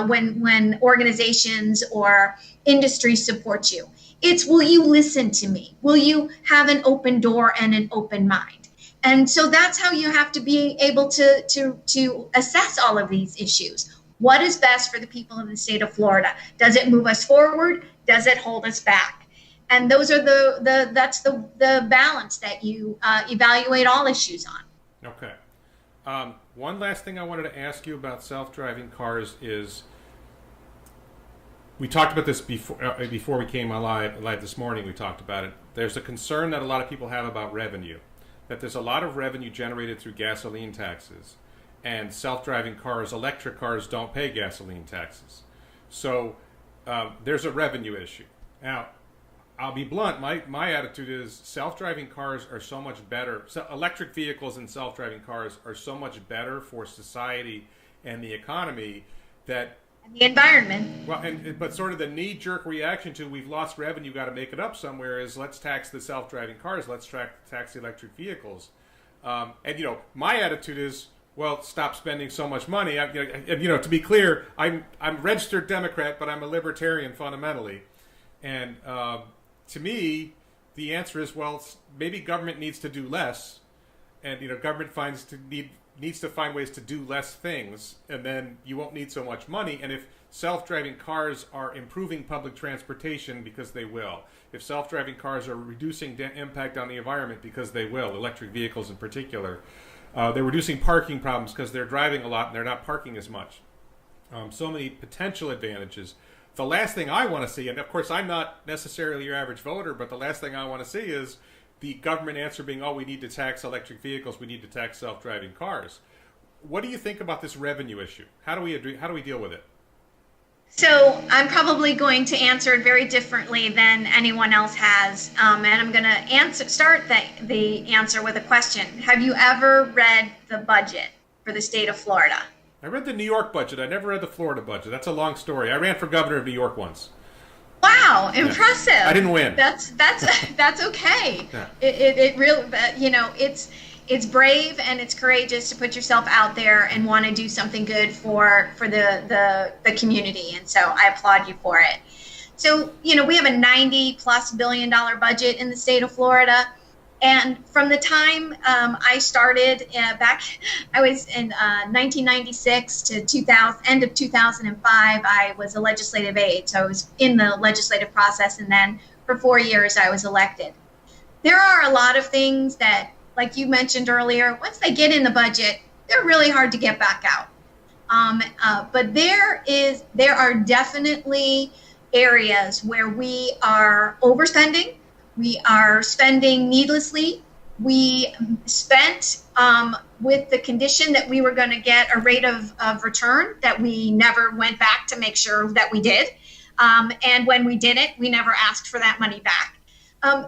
when organizations or industry support you. It's, will you listen to me? Will you have an open door and an open mind? And so that's how you have to be able to assess all of these issues. What is best for the people of the state of Florida? Does it move us forward? Does it hold us back? And those are that's the balance that you evaluate all issues on.
Okay. One last thing I wanted to ask you about self-driving cars is, we talked about this before we came live this morning. We talked about it. There's a concern that a lot of people have about revenue. That there's a lot of revenue generated through gasoline taxes, and self-driving cars, electric cars, don't pay gasoline taxes. So there's a revenue issue. Now, I'll be blunt. My attitude is self-driving cars are so much better. Electric vehicles and self-driving cars are so much better for society and the economy that.
And the environment.
Well, but sort of the knee-jerk reaction to, we've lost revenue, got to make it up somewhere, is let's tax the self-driving cars, let's tax the electric vehicles. And my attitude is, well, stop spending so much money. To be clear, I'm a registered Democrat, but I'm a libertarian fundamentally. And to me, the answer is, well, maybe government needs to do less, and government needs to find ways to do less things, and then you won't need so much money. And if self-driving cars are improving public transportation, because they will. If self-driving cars are reducing impact on the environment, because they will, electric vehicles in particular. They're reducing parking problems because they're driving a lot and they're not parking as much. So many potential advantages. The last thing I want to see, and of course I'm not necessarily your average voter, but the last thing I want to see is the government answer being, oh, we need to tax electric vehicles, we need to tax self-driving cars. What do you think about this revenue issue? How do we deal with it?
So I'm probably going to answer it very differently than anyone else has, and I'm going to start the answer with a question. Have you ever read the budget for the state of Florida?
I read the New York budget. I never read the Florida budget. That's a long story. I ran for governor of New York once.
Wow, impressive!
I didn't win.
That's okay.
Yeah.
It really, it's brave and it's courageous to put yourself out there and want to do something good for the community, and so I applaud you for it. So we have a $90+ billion budget in the state of Florida, and from the time I started I was in 1996 to 2000, end of 2005. I was a legislative aide, so I was in the legislative process, and then for 4 years I was elected. There are a lot of things that, like you mentioned earlier, once they get in the budget, they're really hard to get back out. But there are definitely areas where we are overspending. We are spending needlessly. We spent with the condition that we were going to get a rate of return that we never went back to make sure that we did. And when we didn't, we never asked for that money back.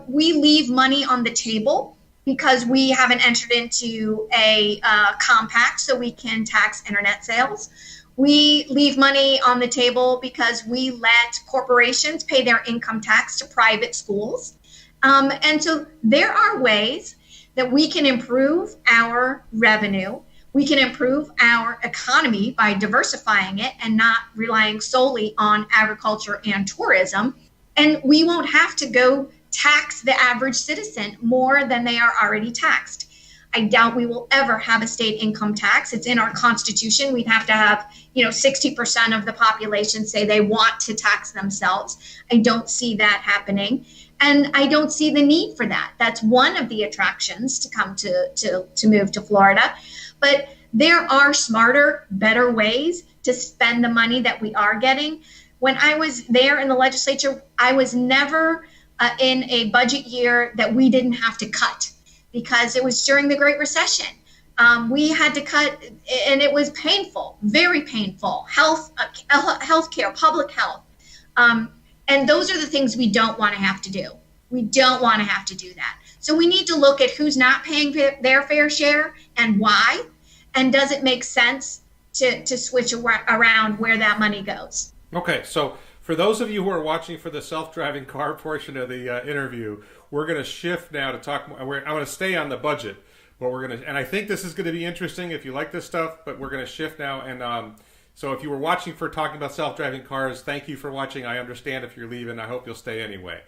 We leave money on the table because we haven't entered into a compact so we can tax internet sales. We leave money on the table because we let corporations pay their income tax to private schools. And so there are ways that we can improve our revenue. We can improve our economy by diversifying it and not relying solely on agriculture and tourism. And we won't have to go tax the average citizen more than they are already taxed. I doubt we will ever have a state income tax. It's in our Constitution. We'd have to have, 60% of the population say they want to tax themselves. I don't see that happening. And I don't see the need for that. That's one of the attractions to come to move to Florida. But there are smarter, better ways to spend the money that we are getting. When I was there in the legislature, I was never in a budget year that we didn't have to cut, because it was during the Great Recession. We had to cut, and it was painful, very painful. Healthcare, public health. And those are the things we don't want to have to do. We don't want to have to do that. So we need to look at who's not paying their fair share and why, and does it make sense to switch around where that money goes.
Okay, so for those of you who are watching for the self-driving car portion of the interview, we're going to shift now to talk more. I'm going to stay on the budget, but and I think this is going to be interesting if you like this stuff, but we're going to shift now. And so if you were watching for talking about self-driving cars, thank you for watching. I understand if you're leaving. I hope you'll stay anyway.